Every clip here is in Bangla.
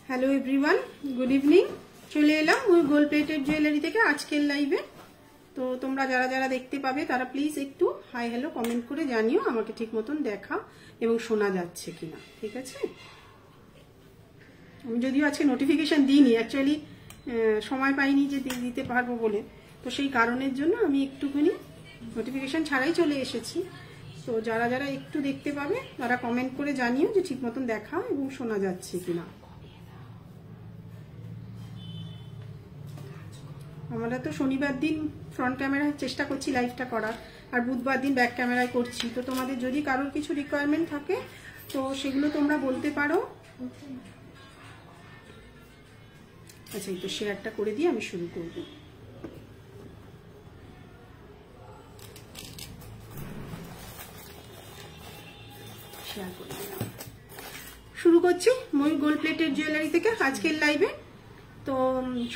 Hello everyone, good evening. চলে এলাম ওই গোল্ড প্লেটেড জুয়েলারি থেকে আজকের লাইভে। তো তোমরা যারা যারা দেখতে পাবে তারা প্লিজ একটু হাই হ্যালো কমেন্ট করে জানিও আমাকে ঠিক মতন দেখা এবং শোনা যাচ্ছে কিনা, ঠিক আছে? আমি যদিও আজকে নোটিফিকেশন দিইনি, অ্যাকচুয়ালি সময় পাইনি যে দিতে পারবো বলে, তো সেই কারণের জন্য আমি একটুখানি নোটিফিকেশন ছাড়াই চলে এসেছি। তো যারা যারা একটু দেখতে পাবে তারা কমেন্ট করে জানিও যে ঠিক মতন দেখা এবং শোনা যাচ্ছে কিনা। আমরা তো শনিবার দিন ফ্রন্ট ক্যামেরায় চেষ্টা করছি লাইভটা করার, আর বুধবার দিন ব্যাক ক্যামেরায় করছি। তো তোমাদের যদি কারোর কিছু রিকোয়ারমেন্ট থাকে তো সেগুলো তোমরা বলতে পারো। আচ্ছা, এই তো শেয়ারটা করে দিয়ে আমি শুরু করব। শেয়ার করে দিলাম, শুরু করছি ময়ূর গোল্ড প্লেটেড জুয়েলারি থেকে আজকের লাইভে। তো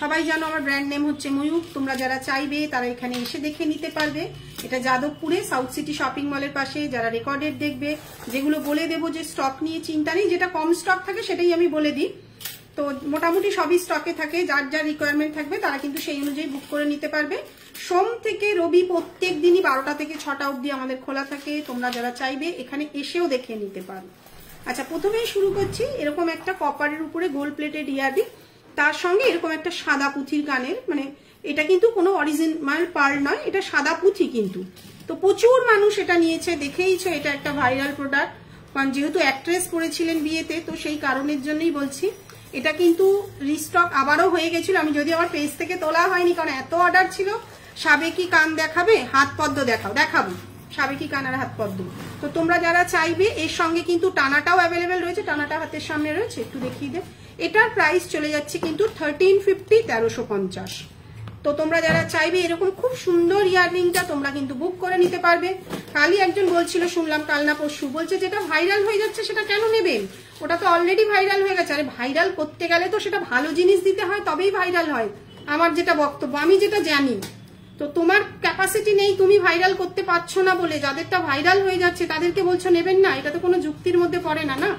সবাই জানো আমার ব্র্যান্ড নেম হচ্ছে ময়ূর। তোমরা যারা চাইবে তারা এখানে এসে দেখে নিতে পারবে। এটা যাদবপুরে সাউথ সিটি শপিং মলের পাশে। যারা রেকর্ডেড দেখবে, যেগুলো বলে দেবো যে স্টক নিয়ে চিন্তা নেই, যেটা কম স্টক থাকে সেটাই আমি বলে দিই। তো মোটামুটি সবই স্টকে থাকে, যার যার রিকোয়ারমেন্ট থাকবে তারা কিন্তু সেই অনুযায়ী বুক করে নিতে পারবে। সোম থেকে রবি প্রত্যেক দিনই 12টা থেকে 6টা অবধি আমাদের খোলা থাকে। তোমরা যারা চাইবে এখানে এসেও দেখে নিতে পারো। আচ্ছা, প্রথমেই শুরু করছি। এরকম একটা কপারের উপরে গোল্ড প্লেটেড ইয়াররিং, তার সঙ্গে এরকম একটা সাদা পুঁথির কানের, মানে এটা কিন্তু কোনো অরিজিনাল পার্ল নয়, এটা সাদা পুঁথি কিন্তু। তো প্রচুর মানুষ এটা নিয়েছে, দেখেইছো এটা একটা ভাইরাল প্রোডাক্ট। কারণ যেহেতু অ্যাক্ট্রেস করেছিলেন বিয়েতে, তো সেই কারণের জন্যই বলছি। এটা কিন্তু রিস্টক আবারও হয়ে গেছিল, আমি যদি আমার পেজ থেকে তোলা হয়নি কারণ এত অর্ডার ছিল। সাবেকি কান দেখাবে, হাত পদ্ম দেখাবো, সাবেকি কান আর হাত পদ্ম। তো তোমরা যারা চাইবে এর সঙ্গে কিন্তু টানাটাও অ্যাভেলেবেল রয়েছে, টানাটা হাতের সামনে রয়েছে, একটু দেখিয়ে দে। এটার প্রাইস চলে যাচ্ছে কিন্তু 1350, 1350। তো তোমরা যারা চাইবে এরকম খুব সুন্দর ইয়াররিংটা তোমরা কিন্তু বুক করে নিতে পারবে। কালই একজন বলছিল, শুনলাম কাল না পরশু, বলছে যেটা ভাইরাল হয়ে যাচ্ছে সেটা কেন নেবেন, ওটা তো অলরেডি ভাইরাল হয়ে গেছে। আরে ভাইরাল করতে গেলে তো সেটা ভালো জিনিস দিতে হয়, তবেই ভাইরাল হয়, আমার যেটা বক্তব্য, আমি যেটা জানি। তো তোমার ক্যাপাসিটি নেই, তুমি ভাইরাল করতে পারছো না বলে যাদেরটা ভাইরাল হয়ে যাচ্ছে তাদেরকে বলছো নেবেন না, এটা তো কোনো যুক্তির মধ্যে পড়ে না। না,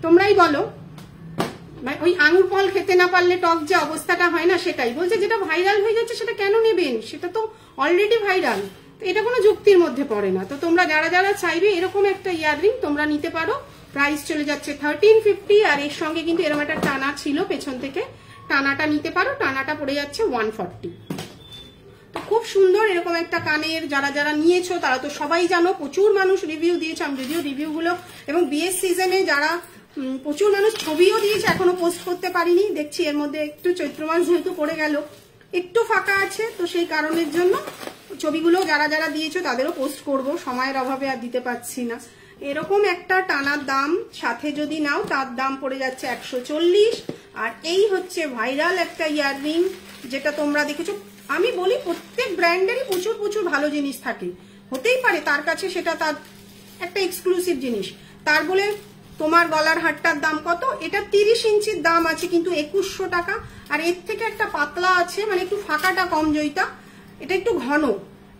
তোমরাই বলো। ওই আঙুর ফল খেতে না পারলে টক যে অবস্থাটা হয় না, সেটাই বলছে। যেটা ভাইরাল হয়ে যাচ্ছে সেটা কেন নেবেন, সেটা তো অলরেডি ভাইরাল, তো এটা কোনো যুক্তির মধ্যে পড়ে না। তো তোমরা যারা যারা চাইবে এরকম একটা ইয়াররিং তোমরা নিতে পারো। প্রাইস চলে যাচ্ছে 1350, আর এর সঙ্গে কিন্তু এরকম একটা টানা ছিল পেছন থেকে, টানাটা নিতে পারো, টানাটা পড়ে যাচ্ছে 140। তো খুব সুন্দর এরকম একটা কানের, যারা যারা নিয়েছো তারা তো সবাই জানো, প্রচুর মানুষ রিভিউ দিয়েছে। আমি যদিও রিভিউগুলো এবং বিয়ের সিজনে যারা প্রচুর মানুষ ছবিও দিয়েছে, এখনো পোস্ট করতে পারিনি। দেখছি এর মধ্যে একটু চৈত্র মাস যেহেতু পড়ে গেল, একটু ফাঁকা আছে, তো সেই কারণের জন্য ছবিগুলো যারা যারা দিয়েছো তাদেরও পোস্ট করব, সময়ের অভাবে আর দিতে পারছি না। এরকম একটা টানার দাম সাথে যদি নাও তার দাম পড়ে যাচ্ছে 140। আর এই হচ্ছে ভাইরাল একটা ইয়াররিং, যেটা তোমরা দেখেছো। আমি বলি প্রত্যেক ব্র্যান্ডেরই প্রচুর প্রচুর ভালো জিনিস থাকে, হতেই পারে তার কাছে সেটা তার একটা এক্সক্লুসিভ জিনিস, তার বলে তোমার গলার হারটার দাম কত, এটা 30 ইঞ্চির দাম আছে কিন্তু 2100 টাকা। আর এর থেকে একটা পাতলা আছে, মানে একটু ফাঁকাটা কম, জয়িতা এটা একটু ঘন,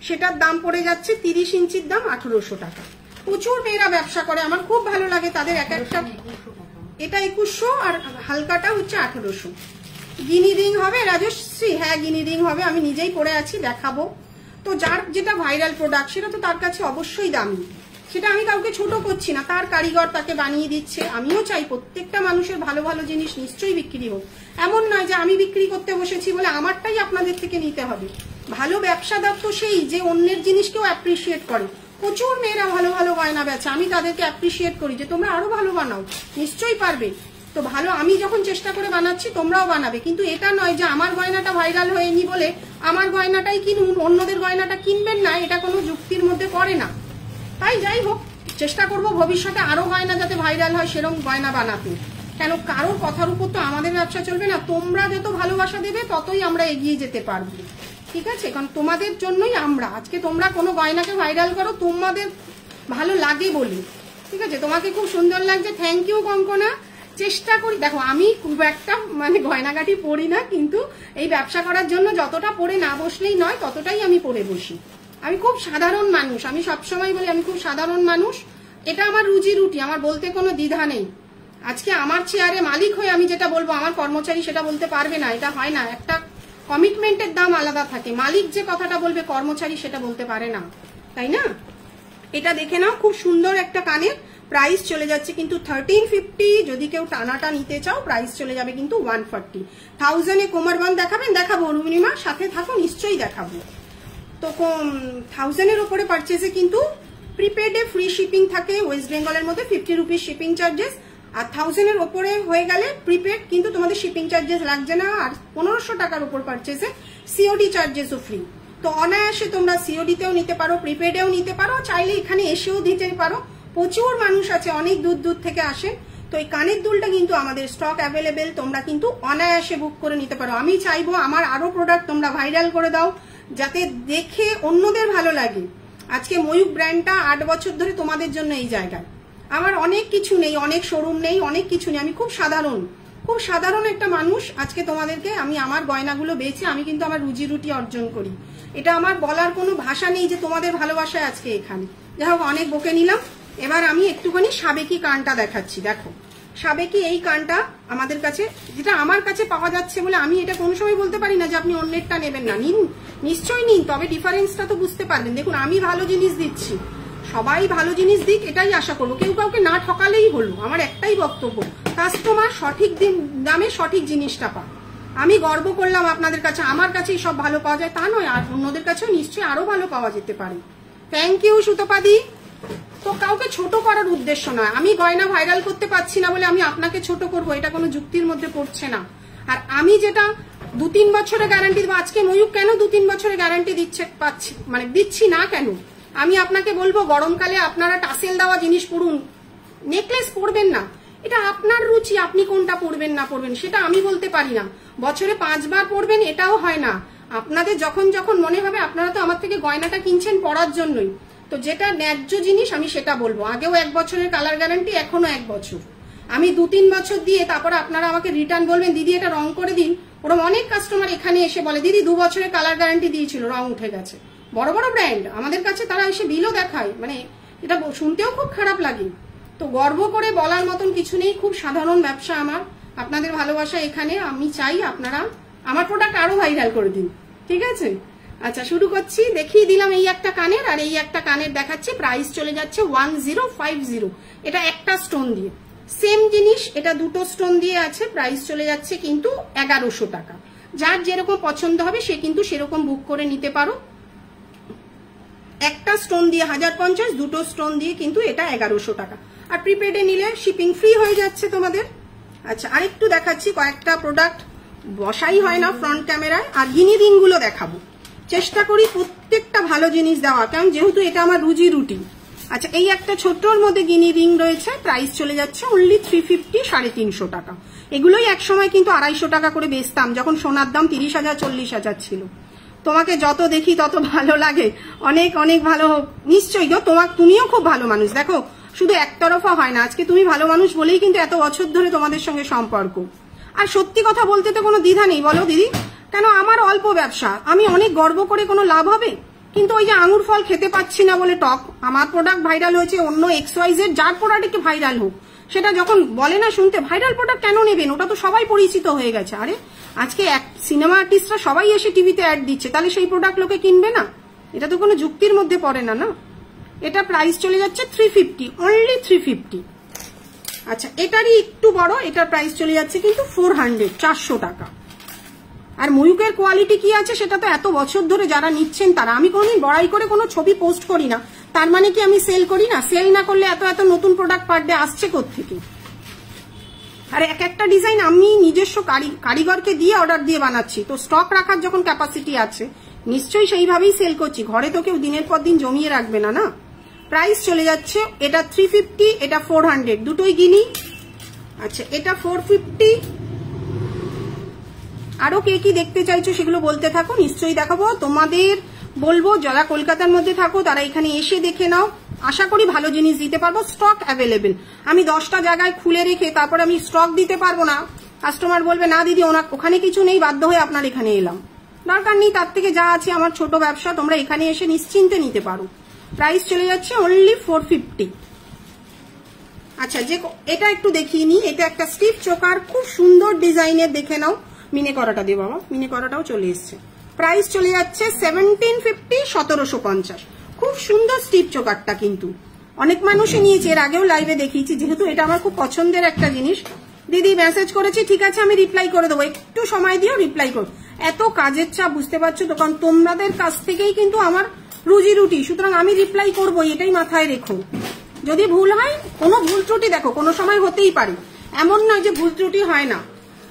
সেটার দাম পড়ে যাচ্ছে 30 ইঞ্চির দাম 1800 টাকা। প্রচুর মেয়েরা ব্যবসা করে, আমার খুব ভালো লাগে তাদের এক একটা। এটা 2100 আর হালকাটা হচ্ছে 1800। গিনি রিং হবে রাজশ্রী? হ্যাঁ, গিনি রিং হবে, আমি নিজেই পরে আছি, দেখাবো। তো যার যেটা ভাইরাল প্রোডাক্ট সেটা তো তার কাছে অবশ্যই দামি, সেটা আমি কাউকে ছোট করছি না, তার কারিগর তাকে বানিয়ে দিচ্ছে। আমিও চাই প্রত্যেকটা মানুষের ভালো ভালো জিনিস নিশ্চয়ই বিক্রি হোক, এমন নয় যে আমি বিক্রি করতে বসেছি বলে আমারটাই আপনাদের থেকে নিতে হবে। ভালো ব্যবসাদার তো সেই যে অন্যের জিনিসকেও অ্যাপ্রিসিয়েট করে। প্রচুর মেয়েরা ভালো ভালো গয়না বেচে, আমি তাদেরকে অ্যাপ্রিসিয়েট করি যে তোমরা আরো ভালো বানাও, নিশ্চয়ই পারবে। তো ভালো আমি যখন চেষ্টা করে বানাচ্ছি তোমরাও বানাবে, কিন্তু এটা নয় যে আমার গয়নাটা ভাইরাল হয়নি বলে আমার গয়নাটাই কিনুন, অন্যদের গয়নাটা কিনবেন না, এটা কোনো যুক্তির মধ্যে পড়ে না। তাই যাই হোক, চেষ্টা করব ভবিষ্যতে আরো গয়না যাতে ভাইরাল হয় সেরকম গয়না বানাতে। কেন, কারোর কথার উপর তো আমাদের ব্যবসা চলবে না। তোমরা যত ভালোবাসা দেবে ততই আমরা এগিয়ে যেতে পারবো, ঠিক আছে? কারণ তোমাদের জন্যই আমরা আজকে, তোমরা কোনো গয়নাকে ভাইরাল করো তোমাদের ভালো লাগে বলে, ঠিক আছে? তোমাকে খুব সুন্দর লাগছে, থ্যাংক ইউ কঙ্কনা। চেষ্টা করি, দেখো আমি খুব একটা মানে গয়নাগাটি পরি না, কিন্তু এই ব্যবসা করার জন্য যতটা পরে না বসলেই নয় ততটাই আমি পরে বসি। আমি খুব সাধারণ মানুষ, আমি সবসময় বলি আমি খুব সাধারণ মানুষ, এটা আমার রুজি রুটি, আমার বলতে কোনো দ্বিধা নেই। আজকে আমার চেয়ারে মালিক হয়ে আমি যেটা বলবো আমার কর্মচারী সেটা বলতে পারবে না, এটা হয় না। একটা কমিটমেন্টের দাম আলাদা থাকে, মালিক যে কথাটা বলবে কর্মচারী সেটা বলতে পারে না, তাই না? এটা দেখে নাও, খুব সুন্দর একটা কানের, প্রাইস চলে যাচ্ছে কিন্তু 1350। যদি কেউ টানাটা নিতে চাও প্রাইস চলে যাবে কিন্তু 140। 1000-এ কোমরবন্ধ দেখাবেন? দেখাবো রুমিনিমা, সাথে থাকো, নিশ্চয়ই দেখাবো। তো 1000-এর উপরে পারচেসে কিন্তু প্রিপেডে ফ্রি শিপিং থাকে ওয়েস্ট বেঙ্গলের মধ্যে, 50 রুপিস শিপিং চার্জেস। আর 1000-এর উপরে হয়ে গেলে প্রিপেড কিন্তু তোমাদের শিপিং চার্জেস লাগছে না। আর 1500 টাকার উপর পারচেসে সিওডি চার্জেসও ফ্রি। তো অনায়াসে তোমরা সিওডিতেও নিতে পারো, প্রিপেডেও নিতে পারো, চাইলে এখানে এসেও দিতে পারো। প্রচুর মানুষ আছে, অনেক দূর দূর থেকে আসেন। তো এই কানের দুলটা কিন্তু আমাদের স্টক অ্যাভেলেবেল, তোমরা কিন্তু অনায়াসে বুক করে নিতে পারো। আমি চাইবো আমার আরো প্রোডাক্ট তোমরা ভাইরাল করে দাও, যাতে দেখে অন্যদের ভালো লাগে। আজকে ময়ূক ব্র্যান্ডটা 8 বছর ধরে তোমাদের জন্য এই জায়গায়। আমার অনেক কিছু নেই, অনেক শোরুম নেই, অনেক কিছু নেই, আমি খুব সাধারণ একটা মানুষ। আজকে তোমাদেরকে আমি আমার গয়নাগুলো বেচে আমি কিন্তু আমার রুজি রুটি অর্জন করি। এটা আমার বলার কোনো ভাষা নেই যে তোমাদের ভালোবাসায় আজকে এখানে। যাই হোক, অনেক বকে নিলাম। এবার আমি একটুখানি সাবেকি কানটা দেখাচ্ছি। দেখো সাবেকি এই কানটা আমাদের কাছে, যেটা আমার কাছে পাওয়া যাচ্ছে বলে আমি এটা কোনো সময় বলতে পারি না যে আপনি অন্যেরটা নেবেন না, নিন, নিশ্চয়ই নিন, তবে ডিফারেন্সটা তো বুঝতে পারবেন। দেখুন আমি ভালো জিনিস দিচ্ছি, সবাই ভালো জিনিস দিক এটাই আশা করবো, কেউ কাউকে না ঠকালেই হলো। আমার একটাই বক্তব্য, কাস্টমার সঠিক দামে সঠিক জিনিসটা পায়। আমি গর্ব করলাম আপনাদের কাছে, আমার কাছেই সব ভালো পাওয়া যায় তা নয়, আর অন্যদের কাছেও নিশ্চয়ই আরো ভালো পাওয়া যেতে পারে। থ্যাংক ইউ সুতপাদি। তো কাউকে ছোট করার উদ্দেশ্য নয়, আমি গয়না ভাইরাল করতে পারছি না বলে আমি আপনাকে ছোট করব, এটা কোনো যুক্তির মধ্যে পড়ছে না। আর আমি যেটা 2-3 বছরের গ্যারান্টি দেবো, আজকে ময়ূক কেন 2-3 বছরের গ্যারান্টি দিচ্ছি না কেন, আমি আপনাকে বলবো গরমকালে আপনারা টাসেল দেওয়া জিনিস পরুন, নেকলেস পরবেন না, এটা আপনার রুচি, আপনি কোনটা পরবেন না পরবেন সেটা আমি বলতে পারি না। বছরে 5 বার পরবেন এটাও হয় না। আপনাদের যখন যখন মনে হবে, আপনারা তো আমার থেকে গয়নাটা কিনছেন পরার জন্যই, তো যেটা ন্যায্য জিনিস আমি সেটা বলবো। আগেও 1 বছরের কালার গ্যারান্টি, এখনো 1 বছর। আমি 2-3 বছর দিয়ে তারপরে আপনারা আমাকে রিটার্ন বলবেন দিদি এটা রং করে দিন। ওরকম অনেক কাস্টমার এখানে এসে বলে দিদি 2 বছরের কালার গ্যারান্টি দিয়েছিল, রং উঠে গেছে। বড় বড় ব্র্যান্ড আমাদের কাছে তারা এসে বিলও দেখায়, মানে এটা শুনতেও খুব খারাপ লাগে। তো গর্ব করে বলার মতন কিছু নেই, খুব সাধারণ ব্যবসা আমার। আপনাদের ভালোবাসা এখানে, আমি চাই আপনারা আমার প্রোডাক্ট আরো ভাইরাল করে দিন, ঠিক আছে? আচ্ছা শুরু করছি, দেখিয়ে দিলাম এই একটা কানের, আর এই একটা কানের দেখাচ্ছি। প্রাইস চলে যাচ্ছে 1050। এটা একটা স্টোন দিয়ে, সেম জিনিস এটা 2টো স্টোন দিয়ে আছে। প্রাইস চলে যাচ্ছে কিন্তু 1100 টাকা। যার যেরকম পছন্দ হবে সে কিন্তু সেরকম বুক করে নিতে পারো। একটা স্টোন দিয়ে 1050, 2টো স্টোন দিয়ে কিন্তু এটা 1100 টাকা। আর প্রিপেডে নিলে শিপিং ফ্রি হয়ে যাচ্ছে তোমাদের। আচ্ছা আরেকটু দেখাচ্ছি, কয়েকটা প্রোডাক্ট বসাই হয় না ফ্রন্ট ক্যামেরায়। আর গিনি রিং গুলো দেখাবো, চেষ্টা করি প্রত্যেকটা ভালো জিনিস দেওয়া, কারণ যেহেতু এটা আমার রুজি রুটি। আচ্ছা এই একটা ছোট্টর মধ্যে গিনি রিং রয়েছে, প্রাইস চলে যাচ্ছে অনলি 350, 350 টাকা। এগুলোই একসময় কিন্তু 250 টাকা করে বেচতাম, যখন সোনার দাম 30,000 40,000 ছিল। তোমাকে যত দেখি তত ভালো লাগে, অনেক অনেক ভালো নিশ্চয়ই গো। তুমিও খুব ভালো মানুষ, দেখো শুধু একতরফা হয় না। আজকে তুমি ভালো মানুষ বলেই কিন্তু এত বছর ধরে তোমাদের সঙ্গে সম্পর্ক। আর সত্যি কথা বলতে তো কোনো দ্বিধা নেই, বলো দিদি, কেন আমার অল্প ব্যবসা, আমি অনেক গর্ব করে কোনো লাভ হবে? কিন্তু ওই যে আঙুর ফল খেতে পাচ্ছি না বলে টক, আমার প্রোডাক্ট ভাইরাল হয়েছে, অন্য XYZ যার প্রোডাক্ট ভাইরাল হোক, সেটা যখন বলে না শুনতে ভাইরাল প্রোডাক্ট কেন নেবেন, ওটা তো সবাই পরিচিত হয়ে গেছে। আরে আজকে সিনেমা আর্টিস্টরা সবাই এসে টিভিতে অ্যাড দিচ্ছে, তাহলে সেই প্রোডাক্ট লোকে কিনবে না? এটা তো কোনো যুক্তির মধ্যে পড়ে না, না? এটা প্রাইস চলে যাচ্ছে 350, অনলি 350। আচ্ছা এটারই একটু বড়, এটার প্রাইস চলে যাচ্ছে কিন্তু 400, 400 টাকা। আর ময়ূকের কোয়ালিটি কি আছে সেটা তো এত বছর ধরে যারা নিচ্ছেন তারা, আমি কোনোদিন বড়াই করে কোনো ছবি পোস্ট করি না, তার মানে কি আমি সেল করি না? সেল না করলে এত এত নতুন প্রোডাক্ট পার ডে আসছে কোত্থেকে? আর এক একটা ডিজাইন আমি নিজস্ব কারিগরকে দিয়ে অর্ডার দিয়ে বানাচ্ছি, তো স্টক রাখার যখন ক্যাপাসিটি আছে নিশ্চয়ই সেইভাবেই সেল করছি। ঘরে তো কেউ দিনের পর দিন জমিয়ে রাখবে না, না? প্রাইস চলে যাচ্ছে এটা 350, এটা 400, দুটোই গিনি। আচ্ছা এটা 450। আরো কে কি দেখতে চাইছো সেগুলো বলতে থাকো, নিশ্চয়ই দেখাবো। তোমাদের বলবো যারা কলকাতার মধ্যে থাকো তারা এখানে এসে দেখে নাও, আশা করি ভালো জিনিস দিতে পারবো। স্টক অ্যাভেলেবেল, আমি 10টা জায়গায় খুলে রেখে তারপর আমি স্টক দিতে পারবো না। কাস্টমার বলবে না দিদি ওখানে কিছু নেই, বাধ্য হয়ে আপনার এখানে এলাম। দরকার নেই, তার থেকে যা আছে আমার ছোট ব্যবসা, তোমরা এখানে এসে নিশ্চিন্তে নিতে পারো। প্রাইস চলে যাচ্ছে অনলি 450। আচ্ছা, যে এটা একটু দেখিয়ে নি, এটা একটা স্টিফ চোকার, খুব সুন্দর ডিজাইনের, দেখে নাও। মিনে করাটা দিয়ে বাবা, মিনে করাটাও চলে এসছে। প্রাইস চলে যাচ্ছে 1750, 1750। খুব সুন্দর স্টিফ চোকারটা, কিন্তু অনেক মানুষই নিয়েছে, এর আগেও লাইভে দেখিয়েছি। যেহেতু এটা আমার খুব পছন্দের একটা জিনিস, দিদি মেসেজ করেছি, ঠিক আছে আমি রিপ্লাই করে দেবো, একটু সময় দিও, রিপ্লাই করো। এত কাজের চাপ, বুঝতে পারছো তো, কারণ তোমাদের কাছ থেকেই কিন্তু আমার রুজি রুটি, সুতরাং আমি রিপ্লাই করবো, এটাই মাথায় রেখো। যদি ভুল হয়, কোনো ভুল ত্রুটি দেখো কোনো সময় হতেই পারে, এমন নয় যে ভুল ত্রুটি হয় না,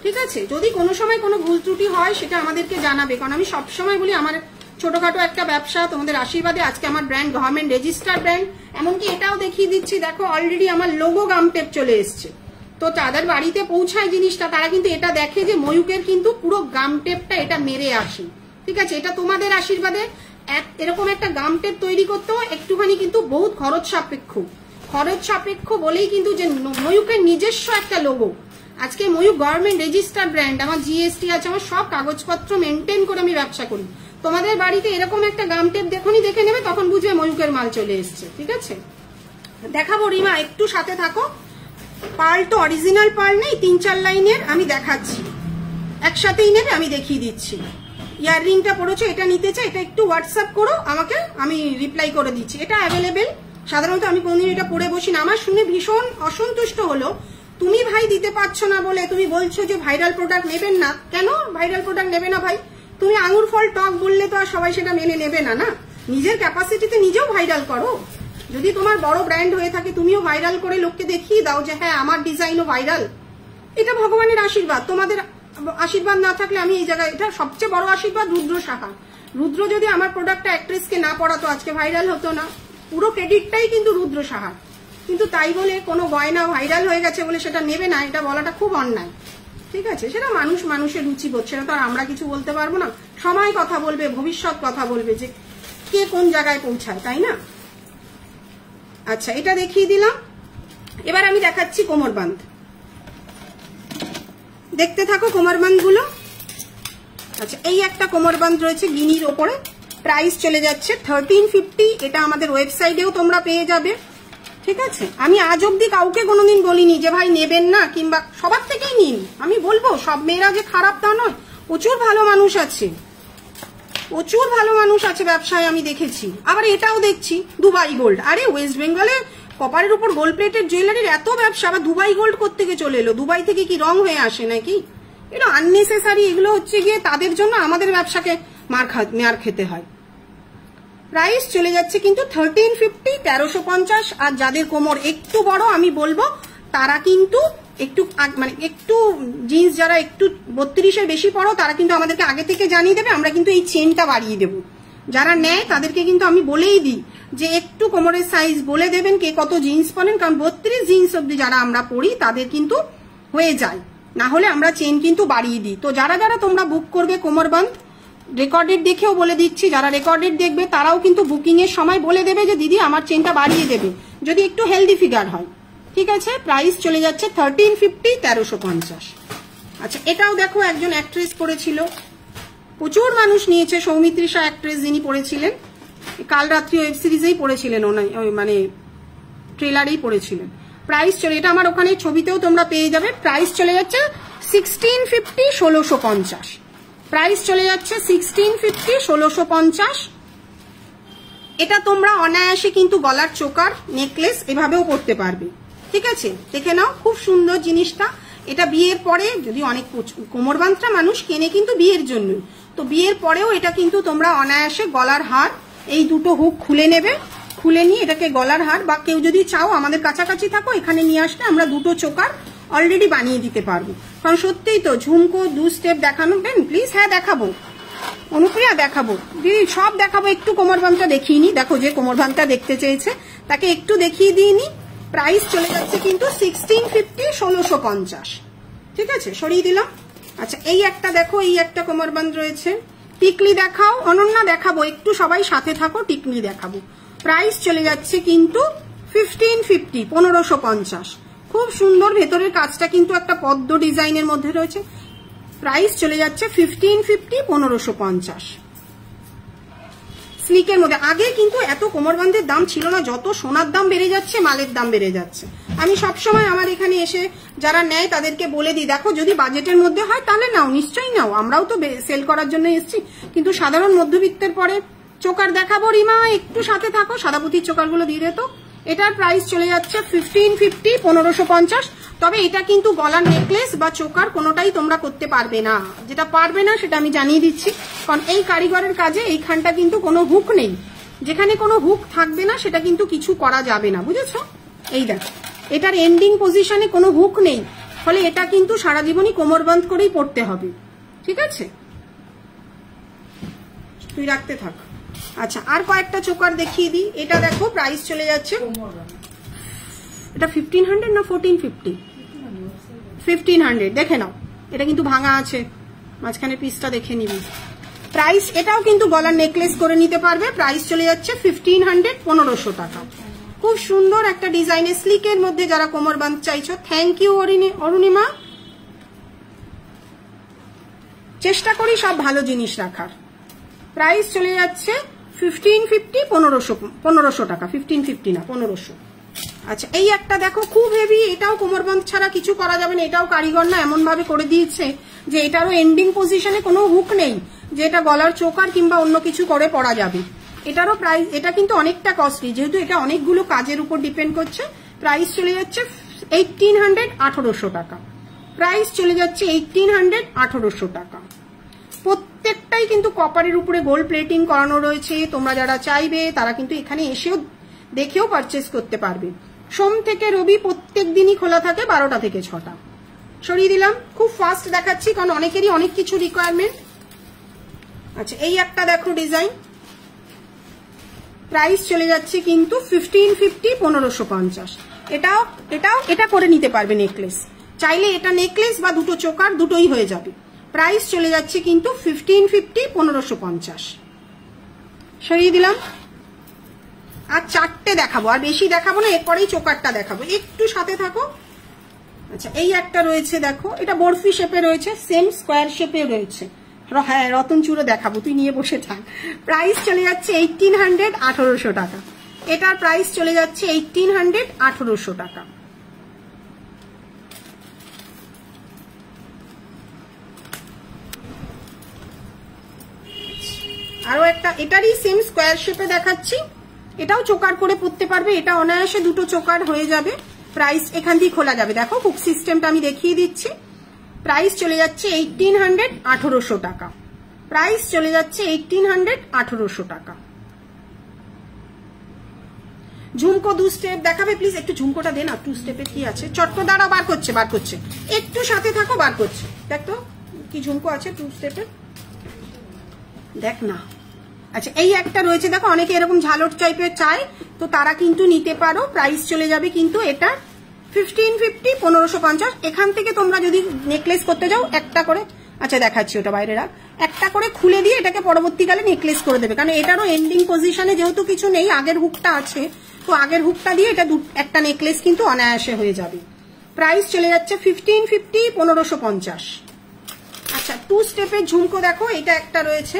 ঠিক আছে? যদি কোনো সময় কোনো ভুল ত্রুটি হয় সেটা আমাদেরকে জানাবে, কারণ আমি সবসময় বলি আমার ছোটখাটো একটা ব্যবসা, তোমাদের আশীর্বাদে আজকে আমার ব্র্যান্ড গভর্নমেন্ট রেজিস্টার ব্র্যান্ড। এমনকি এটাও দেখিয়ে দিচ্ছি, দেখো অলরেডি আমার লোগো গাম টেপ চলে এসছে। তো তাদের বাড়িতে পৌঁছায় জিনিসটা, তারা কিন্তু এটা দেখে যে ময়ূকের কিন্তু পুরো গাম টেপটা এটা মেরে আসে, ঠিক আছে? এটা তোমাদের আশীর্বাদে এরকম একটা গাম টেপ তৈরি করতেও একটুখানি কিন্তু বহুত খরচ সাপেক্ষ বলেই কিন্তু যে ময়ূকের নিজস্ব একটা লোগো। আজকে ময়ূক গভর্নমেন্ট রেজিস্টার ব্র্যান্ড, আমার জিএসটি আছে, আমার সব কাগজপত্র মেনটেন করে আমি ব্যবসা করি। তোমাদের বাড়িতে এরকম একটা গাম টেপ যখনই দেখে নেবে তখন বুঝবে ময়ূকের মাল চলে এসছে, ঠিক আছে? দেখাবো রিমা, একটু সাথে থাকো। পার্ল তো অরিজিনাল পার্ল নেই, 3-4 লাইনের আমি দেখাচ্ছি, একসাথেই নেবে, আমি দেখিয়ে দিচ্ছি। ইয়াররিংটা পড়েছো, এটা নিতে চাই, এটা একটু হোয়াটসঅ্যাপ করো আমাকে, আমি রিপ্লাই করে দিচ্ছি। এটা অ্যাভেলেবেল, সাধারণত আমি কোনদিন এটা পরে বসি না। আমার শুনে ভীষণ অসন্তুষ্ট হলো, তুমি ভাই দিতে পারছো না বলে তুমি বলছো যে ভাইরাল প্রোডাক্ট নেবেন না। কেন ভাইরাল প্রোডাক্ট নেবে না ভাই? তুমি আঙুর ফল টক বললে তো আর সবাই সেটা মেনে নেবে না, না? নিজের ক্যাপাসিটিতে নিজেও ভাইরাল করো। যদি তোমার বড় ব্র্যান্ড হয়ে থাকে, তুমিও ভাইরাল করে লোককে দেখিয়ে দাও যে হ্যাঁ আমার ডিজাইনও ভাইরাল। এটা ভগবানের আশীর্বাদ, তোমাদের আশীর্বাদ না থাকলে আমি এই জায়গায়, এটা সবচেয়ে বড় আশীর্বাদ রুদ্র সাহা। রুদ্র যদি আমার প্রোডাক্টটা অ্যাক্ট্রেসকে না পড়াতো আজকে ভাইরাল হতো না, পুরো ক্রেডিটটাই কিন্তু রুদ্র সাহা। কিন্তু তাই বলে কোনো গয়না ভাইরাল হয়ে গেছে বলে সেটা নেবে না, এটা বলাটা খুব অন্যায়, ঠিক আছে? সেটা মানুষের রুচিবোধ, সেটা তো আর আমরা কিছু বলতে পারবো না। সময় কথা বলবে, ভবিষ্যৎ কথা বলবে যে কে কোন জায়গায় পৌঁছায়, তাই না? আচ্ছা, এটা দেখিয়ে দিলাম। এবার আমি দেখাচ্ছি কোমরবান্ধ, দেখতে থাকো কোমরবান্ধ গুলো। আচ্ছা, এই একটা কোমরবান্ধ রয়েছে গিনির ওপরে, প্রাইস চলে যাচ্ছে 1350। এটা আমাদের ওয়েবসাইটেও তোমরা পেয়ে যাবে, ঠিক আছে? আমি আজ অব্দি কাউকে কোনোদিন বলিনি যে ভাই নেবেন না, কিংবা সবার থেকেই নিন। আমি বলবো সব মেয়েরা যে খারাপ তা নয়, প্রচুর ভালো মানুষ আছে, প্রচুর ভালো মানুষ আছে ব্যবসায়, আমি দেখেছি। আবার এটাও দেখছি দুবাই গোল্ড। আরে ওয়েস্ট বেঙ্গলে কপারের উপর গোল্ড প্লেটেড জুয়েলারির এত ব্যবসা, আবার দুবাই গোল্ড কোত্থেকে চলে এলো? দুবাই থেকে কি রং হয়ে আসে নাকি? এগুলো আননেসেসারি, এগুলো হচ্ছে গিয়ে তাদের জন্য আমাদের ব্যবসাকে মার খেতে হয়। প্রাইস চলে যাচ্ছে কিন্তু 1350, 1350। আর যাদের কোমর একটু বড়, আমি বলবো তারা কিন্তু একটু মানে একটু জিন্স যারা একটু 32-এর বেশি পড়ো তারা কিন্তু আমাদেরকে আগে থেকে জানিয়ে দেবে, আমরা কিন্তু এই চেনটা বাড়িয়ে দেবো। যারা নেয় তাদেরকে কিন্তু আমি বলেই দিই যে একটু কোমরের সাইজ বলে দেবেন কে কত জিন্স পরেন, কারণ 32 জিন্স অব্দি যারা আমরা পড়ি তাদের কিন্তু হয়ে যায়, না হলে আমরা চেন কিন্তু বাড়িয়ে দিই। তো যারা যারা তোমরা বুক করবে কোমরবান্ধ, রেকর্ডেড দেখেও বলে দিচ্ছি, যারা রেকর্ডেড দেখবে তারাও কিন্তু বুকিং এর সময় বলে দেবে যে দিদি আমার চেনটা বাড়িয়ে দেবে, যদি একটু হেলদি ফিগার হয়, ঠিক আছে? প্রাইস চলে যাচ্ছে 1350, 1350। আচ্ছা, এটাও দেখো একজন অ্যাক্ট্রেস পড়েছিল, প্রচুর মানুষ নিয়েছে। সৌমিত্রিষা অ্যাক্ট্রেস যিনি পড়েছিলেন, কাল রাত্রি ওয়েব সিরিজেই পড়েছিলেন, মানে ট্রেলারেই পড়েছিলেন। প্রাইস চলে, এটা আমার ওখানে ছবিতেও তোমরা পেয়ে যাবে। প্রাইস চলে যাচ্ছে 1650, 1650। প্রাইস চলে যাচ্ছে 1650, 1650। এটা তোমরা অনায়াসে কিন্তু গলার চোকার, নেকলেস এভাবেও পড়তে পারবে, ঠিক আছে? দেখে নাও, খুব সুন্দর জিনিসটা। এটা বিয়ের পরে, যদি অনেক কোমরবান্ধটা মানুষ কেনে কিন্তু বিয়ের জন্য, তো বিয়ের পরেও এটা কিন্তু তোমরা অনায়াসে গলার হার, এই দুটো হুক খুলে নেবে, খুলে নিয়ে এটাকে গলার হার, বা কেউ যদি চাও আমাদের কাছাকাছি থাকো এখানে নিয়ে আসলে আমরা দুটো চোকার অলরেডি বানিয়ে দিতে পারবো। কারণ সত্যিই তো ঝুমকো 2 স্টেপ দেখানো দেন প্লিজ। হ্যাঁ দেখাবো অনুপ্রিয়া, দেখাবো দিদি, সব দেখাবো। একটু কোমরবান্ধটা দেখিয়ে নি, দেখো যে কোমরবান্ধটা দেখতে চেয়েছে তাকে একটু দেখিয়ে দিয়ে নি। প্রাইস চলে যাচ্ছে কিন্তু 1650, 1650, ঠিক আছে? সরিয়ে দিলাম। আচ্ছা, এই একটা দেখো, এই একটা কোমরবান্ধ রয়েছে। টিকলি দেখাও অনন্যা, দেখাবো, একটু সবাই সাথে থাকো, টিকলি দেখাবো। প্রাইস চলে যাচ্ছে কিন্তু 1550, 1550। খুব সুন্দর, ভেতরের কাজটা কিন্তু একটা পদ্ম ডিজাইনের মধ্যে রয়েছে। প্রাইস চলে যাচ্ছে 1550, 1550। স্লিকের মধ্যে। আগে কিন্তু এত কোমরবান্ধের দাম ছিল না, যত সোনার দাম বেড়ে যাচ্ছে মালের দাম বেড়ে যাচ্ছে। আমি সবসময় আমার এখানে এসে যারা নেয় তাদেরকে বলে দিই, দেখো যদি বাজেটের মধ্যে হয় তাহলে নাও, নিশ্চয়ই নাও, আমরাও তো সেল করার জন্য এসেছি। কিন্তু সাধারণ মধ্যবিত্তের পরে চোকার দেখাবো রিমা, একটু সাথে থাকো, সাদাপুতির চোকারগুলো দিয়ে দে তো। এটার প্রাইস চলে যাচ্ছে 1550, 1550। তবে এটা কিন্তু গলার নেকলেস বা চোকার কোনোটাই তোমরা করতে পারবে না। যেটা পারবে না সেটা আমি জানিয়ে দিচ্ছি, কারণ এই কারিগরের কাজে এইখানটা কিন্তু কোনো হুক নেই। যেখানে কোনো হুক থাকবে না সেটা কিন্তু কিছু করা যাবে না, বুঝেছো? এই দেখো, এটার এন্ডিং পজিশনে কোনো হুক নেই, ফলে এটা কিন্তু সারা জীবনই কোমর বন্ধ করেই পড়তে হবে। ঠিক আছে, তুই রাখতে থাক। আচ্ছা, আর কয়েকটা চোকার দেখিয়ে দিই। এটা দেখো, প্রাইস চলে যাচ্ছে, এটা 1500 না 1450? 1500। দেখে নাও, এটা কিন্তু ভাঙা আছে, মাঝখানে পিসটা দেখে নিবি। প্রাইস, এটাও কিন্তু গলার নেকলেস করে নিতে পারবে। প্রাইস চলে যাচ্ছে 1500, 1500 টাকা। খুব সুন্দর একটা ডিজাইনের স্লিকের মধ্যে যারা কোমর বাঁধ চাইছো, থ্যাংক ইউ অরুণিমা। চেষ্টা করি সব ভালো জিনিস রাখার। প্রাইস চলে যাচ্ছে 1550, 1500 টাকা। 1550 না, 1500। আচ্ছা, এই একটা দেখো, খুব হেভি, এটাও কোমর বাঁধ ছাড়া কিছু করা যাবে না। এটাও কারিগর না এমন ভাবে করে দিয়েছে যে এটারও এন্ডিং পজিশনে কোনো হুক নেই, যে এটা গলার চোকার কিংবা অন্য কিছু করে পরা যাবে। এটারও প্রাইস, এটা কিন্তু অনেকটা কস্টলি, যেহেতু এটা অনেকগুলো কাজের উপর ডিপেন্ড করছে। প্রাইস চলে যাচ্ছে 1800, 1800 টাকা। প্রাইস চলে যাচ্ছে 1800, 1800 টাকা। প্রত্যেকটাই কিন্তু কপারের উপরে গোল্ড প্লেটিং করানো রয়েছে। তোমরা যারা চাইবে তারা কিন্তু এখানে এসেও দেখেও পারচেস করতে পারবে। সোম থেকে রবি প্রত্যেক দিনই খোলা থাকে 12টা থেকে 6টা। সরিয়ে দিলাম, খুব ফাস্ট দেখাচ্ছি কারণ অনেকেরই অনেক কিছু রিকোয়ারমেন্ট। আচ্ছা, এই একটা দেখো ডিজাইন, প্রাইস চলে যাচ্ছে কিন্তু 1550, 1550। এটা করে নিতে পারবে নেকলেস, চাইলে এটা নেকলেস বা দুটো চোকার দুটোই হয়ে যাবে। প্রাইস চলে যাচ্ছে কিন্তু 1550, 1550। সরিয়ে দিলাম। আর 4টে দেখাবো, আর বেশি দেখাবো না, এরপরেই চোকারটা দেখাবো, একটু সাথে থাকো। আচ্ছা, এই একটা রয়েছে দেখো, এটা বরফি শেপে রয়েছে, সেম স্কোয়ার শেপে রয়েছে। হ্যাঁ, রতন চূড়ো দেখাবো, তুই নিয়ে বসে থাক। প্রাইস চলে যাচ্ছে 1800, 1800 টাকা। এটার প্রাইস চলে যাচ্ছে 1800, 1800 টাকা। আরো একটা, এটারই সেম স্কোয়ার শেপে দেখাচ্ছি, এটাও চোকার করে পরতে পারবে। এটা অনায়াসে দুটো চোকার হয়ে যাবে। প্রাইস এখান দিয়ে খোলা যাবে, দেখো হুক সিস্টেমটা আমি দেখিয়ে দিচ্ছি। প্রাইস চলে যাচ্ছে 1800, 1800 টাকা। প্রাইস চলে যাচ্ছে 1800, 1800 টাকা। ঝুমকো 2 স্টেপ দেখাবে প্লিজ, একটু ঝুমকোটা দে না, 2 স্টেপে কি আছে। চট্ট দাঁড়াও, বার করছে, একটু সাথে থাকো, বার করছে। দেখ তো কি ঝুমকো আছে 2 স্টেপে, দেখ না। আচ্ছা, এই একটা রয়েছে দেখো, অনেকে এরকম ঝালট টাইপের চায়, তো তারা কিন্তু নিতে পারো। প্রাইস চলে যাবে কিন্তু এটা 1550, 1550। এখান থেকে তোমরা যদি নেকলেস করতে যাও একটা করে, আচ্ছা দেখাচ্ছি, ওটা বাইরে রাখ, একটা করে খুলে দিয়ে এটাকে পরবর্তীকালে নেকলেস করে দেবে, কারণ এটারও এন্ডিং পজিশনে যেহেতু কিছু নেই, আগের হুকটা আছে, তো আগের হুকটা দিয়ে এটা একটা নেকলেস কিন্তু অনায়াসে হয়ে যাবে। প্রাইস চলে যাচ্ছে 1550, 1550। আচ্ছা, 2 স্টেপের ঝুমকো দেখো, এটা একটা রয়েছে,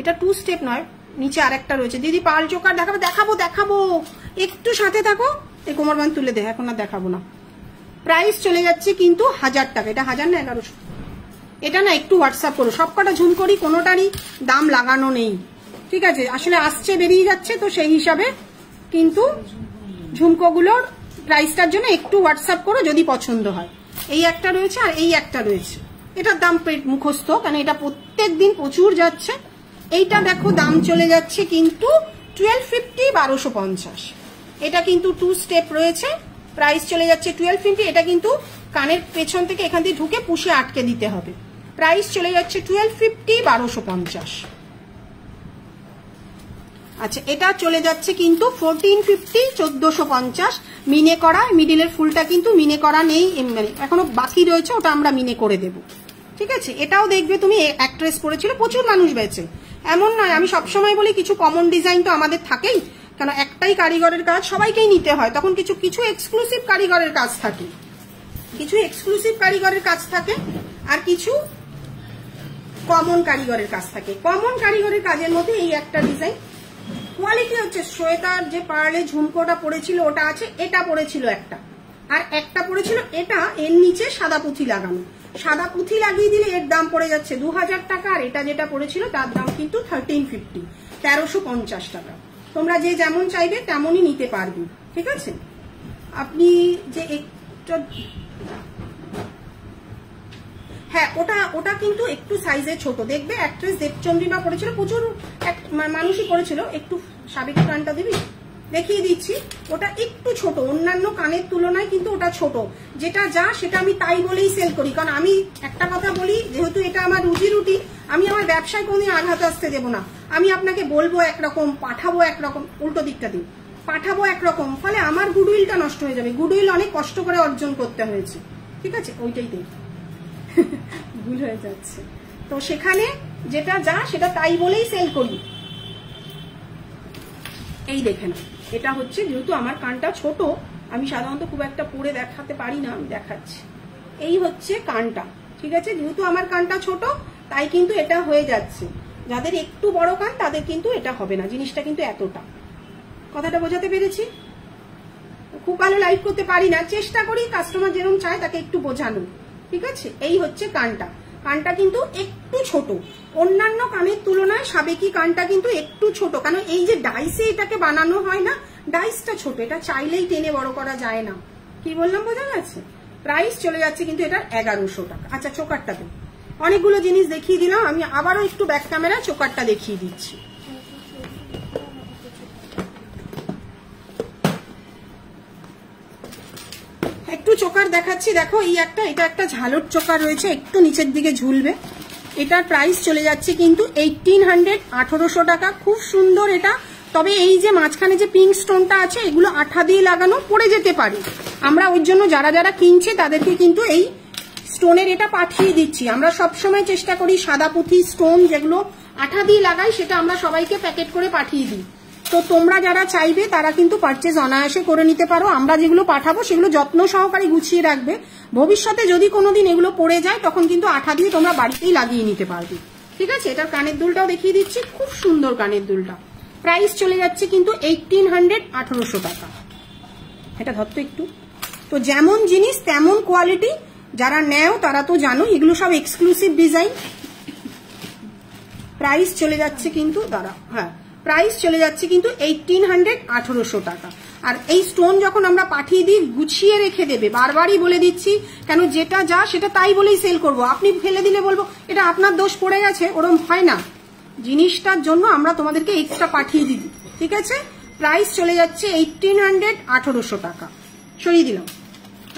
এটা 2 স্টেপ নয়, নিচে আরেকটা রয়েছে। দিদি পাল চোকার দেখাবো, একটু সাথে থাকো। এই কোমর বাঁধ তুলে দে, এখন আর দেখাবো না। প্রাইস চলে যাচ্ছে কিন্তু 1000 টাকা। এটা 1000 না 1100? এটা না, একটু হোয়াটসঅ্যাপ করো, সবকটা ঝুমকোরই কোনোটারই দাম লাগানো নেই, ঠিক আছে? আসলে আসছে, বেরিয়ে যাচ্ছে, তো সেই হিসাবে কিন্তু ঝুমকোগুলোর প্রাইসটার জন্য একটু হোয়াটসঅ্যাপ করো যদি পছন্দ হয়। এই একটা রয়েছে আর এই একটা রয়েছে, এটার দাম মুখস্থ, কারণ এটা প্রত্যেক দিন প্রচুর যাচ্ছে। এইটা দেখো, দাম চলে যাচ্ছে কিন্তু 1250, 1250। এটা কিন্তু 2 স্টেপ রয়েছে, প্রাইস চলে যাচ্ছে 1250। এটা কিন্তু কানের পেছন থেকে এখান দিয়ে ঢুকে পুষে আটকে দিতে হবে। প্রাইস চলে যাচ্ছে 1250, 1250। আচ্ছা, এটা চলে যাচ্ছে কিন্তু 1450, 1450 মিনে করা। মিডিলের ফুলটা কিন্তু মিনে করা নেই, মানে এখনো বাকি রয়েছে, ওটা আমরা মিনে করে দেব, ঠিক আছে? এটাও দেখবে তুমি, অ্যাক্ট্রেস পরেছিল, প্রচুর মানুষ বেচে, এমন নয়। আমি সবসময় বলি কিছু কমন ডিজাইন তো আমাদের থাকেই, কেন একটাই কারিগরের কাজ, সবাইকেই নিতে হয়, তখন কিছু এক্সক্লুসিভ কারিগরের কাজ থাকে, আর কিছু কমন কারিগরের কাজ থাকে। কমন কারিগরের কাজের মধ্যে এই একটা ডিজাইন, কোয়ালিটি হচ্ছে শ্বেতার যে পার্লে ঝুমকোটা পড়েছিল ওটা আছে, এটা পড়েছিল একটা, আর একটা পড়েছিল এটা, এর নিচে সাদা পুঁথি লাগানো। সাদা পুঁথি লাগিয়ে দিলে এর দাম পড়ে যাচ্ছে 2000 টাকা, আর এটা যেটা পড়েছিল তার দাম কিন্তু 1350, 1350 টাকা। তোমরা যে যেমন চাইবে তেমনই নিতে পারবে, ঠিক আছে। আপনি যে একটা, হ্যাঁ ওটা কিন্তু একটু সাইজে ছোট, দেখবে অ্যাক্ট্রেস দেবচন্দ্রিমা পড়েছিল, প্রচুর মানুষই পড়েছিল। একটু সাবেকি কানটা দিবি, দেখিয়ে দিচ্ছি। ওটা একটু ছোট, অন্যান্য কানের তুলনায় কিন্তু ওটা ছোট। যেটা যা সেটা আমি তাই বলেই সেল করি, কারণ আমি একটা কথা বলি, যেহেতু এটা আমার রুজি রুটি, আমি আমার ব্যবসায় কোনোদিন আঘাত আসতে দেবো না। আমি আপনাকে বলবো একরকম, পাঠাবো একরকম, উল্টো দিকটা দিই, পাঠাবো একরকম, ফলে আমার গুডউইলটা নষ্ট হয়ে যাবে। গুডউইল অনেক কষ্ট করে অর্জন করতে হয়েছে, ঠিক আছে। ওইটাই দেখ ভুল হয়ে যাচ্ছে, তো সেখানে যেটা যা সেটা তাই বলেই সেল করি। এই দেখে না, এটা হচ্ছে, যেহেতু আমার কানটা ছোট, আমি সাধারণত খুব একটা পরে দেখাতে পারি না, আমি দেখাচ্ছি। এই হচ্ছে কানটা, ঠিক আছে। যেহেতু আমার কানটা ছোট তাই কিন্তু এটা হয়ে যাচ্ছে। যাদের একটু বড় কান তাদের কিন্তু এটা হবে না, জিনিসটা কিন্তু এতটা। কথাটা বোঝাতে পেরেছি? খুব ভালো লাইভ করতে পারি না, চেষ্টা করি কাস্টমার যেরকম চায় তাকে একটু বোঝানো, ঠিক আছে। এই হচ্ছে কানটা, কানটা কিন্তু একটু ছোট, অন্যান্য কানের তুলনায় সাবেকি কানটা কিন্তু একটু ছোট, কারণ এই যে ডাইসে এটাকে বানানো হয় না, ডাইসটা ছোট, এটা চাইলেই টেনে বড় করা যায় না। কি বললাম বোঝা গেছে? প্রাইস চলে যাচ্ছে কিন্তু এটা 1100 টাকা। আচ্ছা চোকারটা দেব, অনেকগুলো জিনিস দেখিয়ে দিলাম, আমি আবারও একটু ব্যাক ক্যামেরা চোকারটা দেখিয়ে দিচ্ছি। একটু চোকার দেখাচ্ছি, দেখো এই একটা, এটা একটা ঝালর চোকার রয়েছে, একটু নিচের দিকে ঝুলবে। এটার প্রাইস চলে যাচ্ছে কিন্তু 1800, 1800 টাকা। খুব সুন্দর এটা, তবে এই যে মাঝখানে যে পিঙ্ক স্টোনটা আছে এগুলো আঠা দিয়ে লাগানো, পড়ে যেতে পারে। আমরা ওই জন্য যারা যারা কিনছে তাদেরকে কিন্তু এই স্টোনের এটা পাঠিয়ে দিচ্ছি। আমরা সবসময় চেষ্টা করি সাদা পুঁথি স্টোন যেগুলো আঠা দিয়ে লাগাই সেটা আমরা সবাইকে প্যাকেট করে পাঠিয়ে দিই। তো তোমরা যারা চাইবে তারা কিন্তু পারচেজ অনায়াসে করে নিতে পারো। আমরা যেগুলো পাঠাবো সেগুলো যত্ন সহকারে গুছিয়ে রাখবে, ভবিষ্যতে যদি কোনোদিন এগুলো পড়ে যায় তখন কিন্তু আঠা দিয়ে তোমরা বাড়িতেই লাগিয়ে নিতে পারবে, ঠিক আছে। এটার কানের দুলটাও দেখিয়ে দিচ্ছি, খুব সুন্দর কানের দুলটা। প্রাইস চলে যাচ্ছে কিন্তু 1800, 1800 টাকা। এটা ধরতো একটু। তো যেমন জিনিস তেমন কোয়ালিটি, যারা নেও তারা তো জানো এগুলো সব এক্সক্লুসিভ ডিজাইন। প্রাইস চলে যাচ্ছে কিন্তু, দাঁড়া, হ্যাঁ প্রাইস চলে যাচ্ছে কিন্তু 1800, 1800 টাকা। আর এই স্টোন যখন আমরা পাঠিয়ে দিই গুছিয়ে রেখে দেবে, বারবারই বলে দিচ্ছি, কেন যেটা যা সেটা তাই বলেই সেল করব। আপনি ফেলে দিলে বলবো এটা আপনার দোষ পড়ে গেছে, ওরম হয় না। জিনিসটার জন্য আমরা তোমাদেরকে এক্সট্রা পাঠিয়ে দিই, ঠিক আছে। প্রাইস চলে যাচ্ছে 1800, 1800 টাকা। সরিয়ে দিলাম।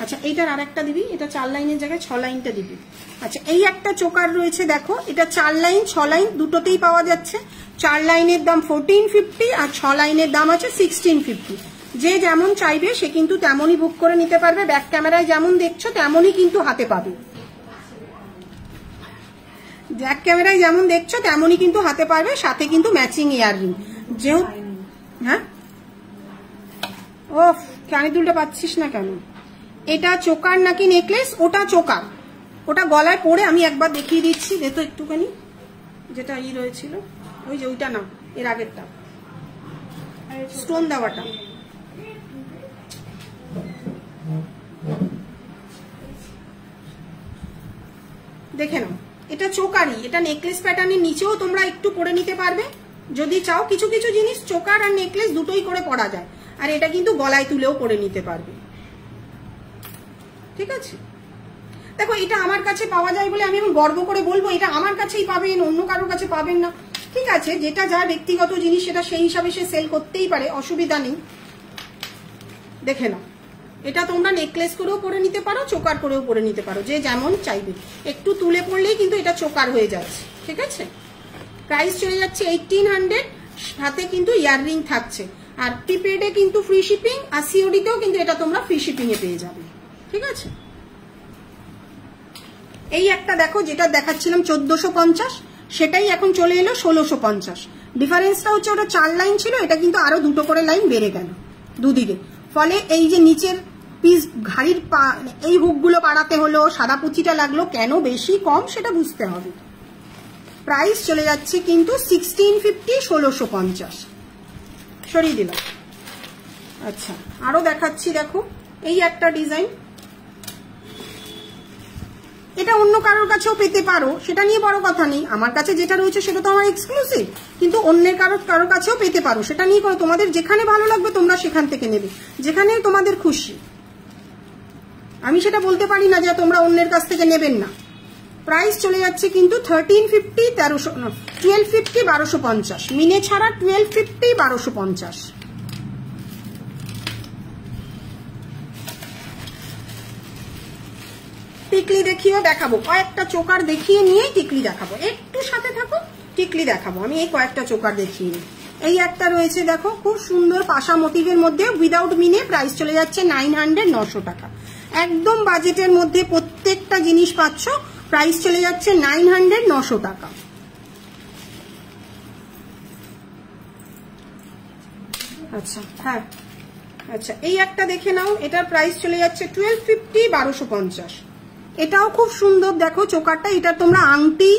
আচ্ছা এইটার আর একটা দিবি, এটা 4 লাইনের জায়গায় 6 লাইনটা দিবি। আচ্ছা এই একটা চোকার রয়েছে, দেখো এটা 4 লাইন 6 লাইন দুটোতেই পাওয়া যাচ্ছে। 4 লাইনের দাম 1450 আর 6 লাইনের দাম আছে 1650। যে যেমন চাইবে সে কিন্তু তেমনই বুক করে নিতে পারবে। ব্যাক ক্যামেরায় যেমন দেখছো তেমনই কিন্তু হাতে পাবে, ব্যাক ক্যামেরায় যেমন দেখছো তেমনই কিন্তু হাতে পারবে, সাথে কিন্তু ম্যাচিং ইয়াররিং। যেহেতু হ্যাঁ, ও কানের দুলটা পাচ্ছিস না কেন? এটা চোকার নাকি নেকলেস? ওটা চোকার, ওটা গলায় পরে আমি একবার দেখিয়ে দিচ্ছি, দে তো একটুখানি। যেটা ই রয়েছিল ওই যে ওইটা না, এর আগেরটা স্টোন দেওয়াটা। দেখে নাও, এটা চোকারই, এটা নেকলেস প্যাটার্নের নিচেও তোমরা একটু পরে নিতে পারবে যদি চাও। কিছু কিছু জিনিস চোকার আর নেকলেস দুটোই করে পরা যায়, আর এটা কিন্তু গলায় তুলেও পরে নিতে পারবে, ঠিক আছে। দেখো এটা আমার কাছে পাওয়া যায় বলে আমি এখন গর্ব করে বলবো এটা আমার কাছেই পাবেন, অন্য কারোর কাছে পাবেন না, ঠিক আছে। যেটা যার ব্যক্তিগত জিনিস সেটা সেই হিসাবে সে সেল করতেই পারে, অসুবিধা নেই। দেখে নাও, এটা তোমরা নেকলেস করেও পরে নিতে পারো, চোকার করেও পরে নিতে পারো, যে যেমন চাইবে। একটু তুলে পড়লেই কিন্তু এটা চোকার হয়ে যাচ্ছে, ঠিক আছে। প্রাইস চলে যাচ্ছে 1800, সাথে কিন্তু ইয়াররিং থাকছে। আর প্রিপেডে কিন্তু ফ্রি শিপিং, আর সিওডিতেও কিন্তু এটা তোমরা ফ্রি শিপিং এ পেয়ে যাবে, ঠিক আছে। এই একটা দেখো, যেটা দেখাচ্ছিলাম 1450, সেটাই এখন চলে এলো 1650। ডিফারেন্সটা হচ্ছে ওটা 4 লাইন ছিল, এটা কিন্তু আরো দুটো করে লাইন বেড়ে গেল দুদিকে। ফলে এই যে নিচের পিস ঘাড়ির এই হুকগুলো বাড়াতে হলো, সাদা পুঁচিটা লাগলো, কেন বেশি কম সেটা বুঝতে হবে। প্রাইস চলে যাচ্ছে কিন্তু 1650, 1650। সরিয়ে দিলাম। আচ্ছা আরো দেখাচ্ছি, দেখো এই একটা ডিজাইন, এটা অন্য কারোর কাছেও পেতে পারো, সেটা নিয়ে বড় কথা নেই। আমার কাছে যেটা রয়েছে সেটা তো আমার এক্সক্লুসিভ, কিন্তু অন্যের কারোর কাছেও পেতে পারো, সেটা নিয়ে করো। তোমাদের যেখানে ভালো লাগবে তোমরা সেখান থেকে নেবে, যেখানে তোমাদের খুশি। আমি সেটা বলতে পারি না যে তোমরা অন্যের কাছ থেকে নেবেন না। প্রাইস চলে যাচ্ছে কিন্তু 1350, 1250, 1250, মিনে ছাড়া 1250, 1250। টিকলি দেখিও দেখাবো, কয়েকটা চোকার দেখিয়ে নিয়ে টিকলি দেখাবো। একটু সাথে থাকো, টিকলি দেখাবো আমি। এই কয়েকটা চোকার দেখিয়ে নিই। এই একটা রয়েছে দেখো, খুব সুন্দর পাশা মোটিভের মধ্যে, উইদাউট মিনে। প্রাইস চলে যাচ্ছে 900, 900 টাকা। একদম বাজেটের মধ্যে প্রত্যেকটা জিনিস পাচ্ছ। প্রাইস চলে যাচ্ছে 900, 900 টাকা। আচ্ছা হ্যাঁ, আচ্ছা এই একটা দেখে নাও, এটার প্রাইস চলে যাচ্ছে 1250, 1250। এটাও খুব সুন্দর, দেখো চোকারটা। এটা তোমরা আংটি,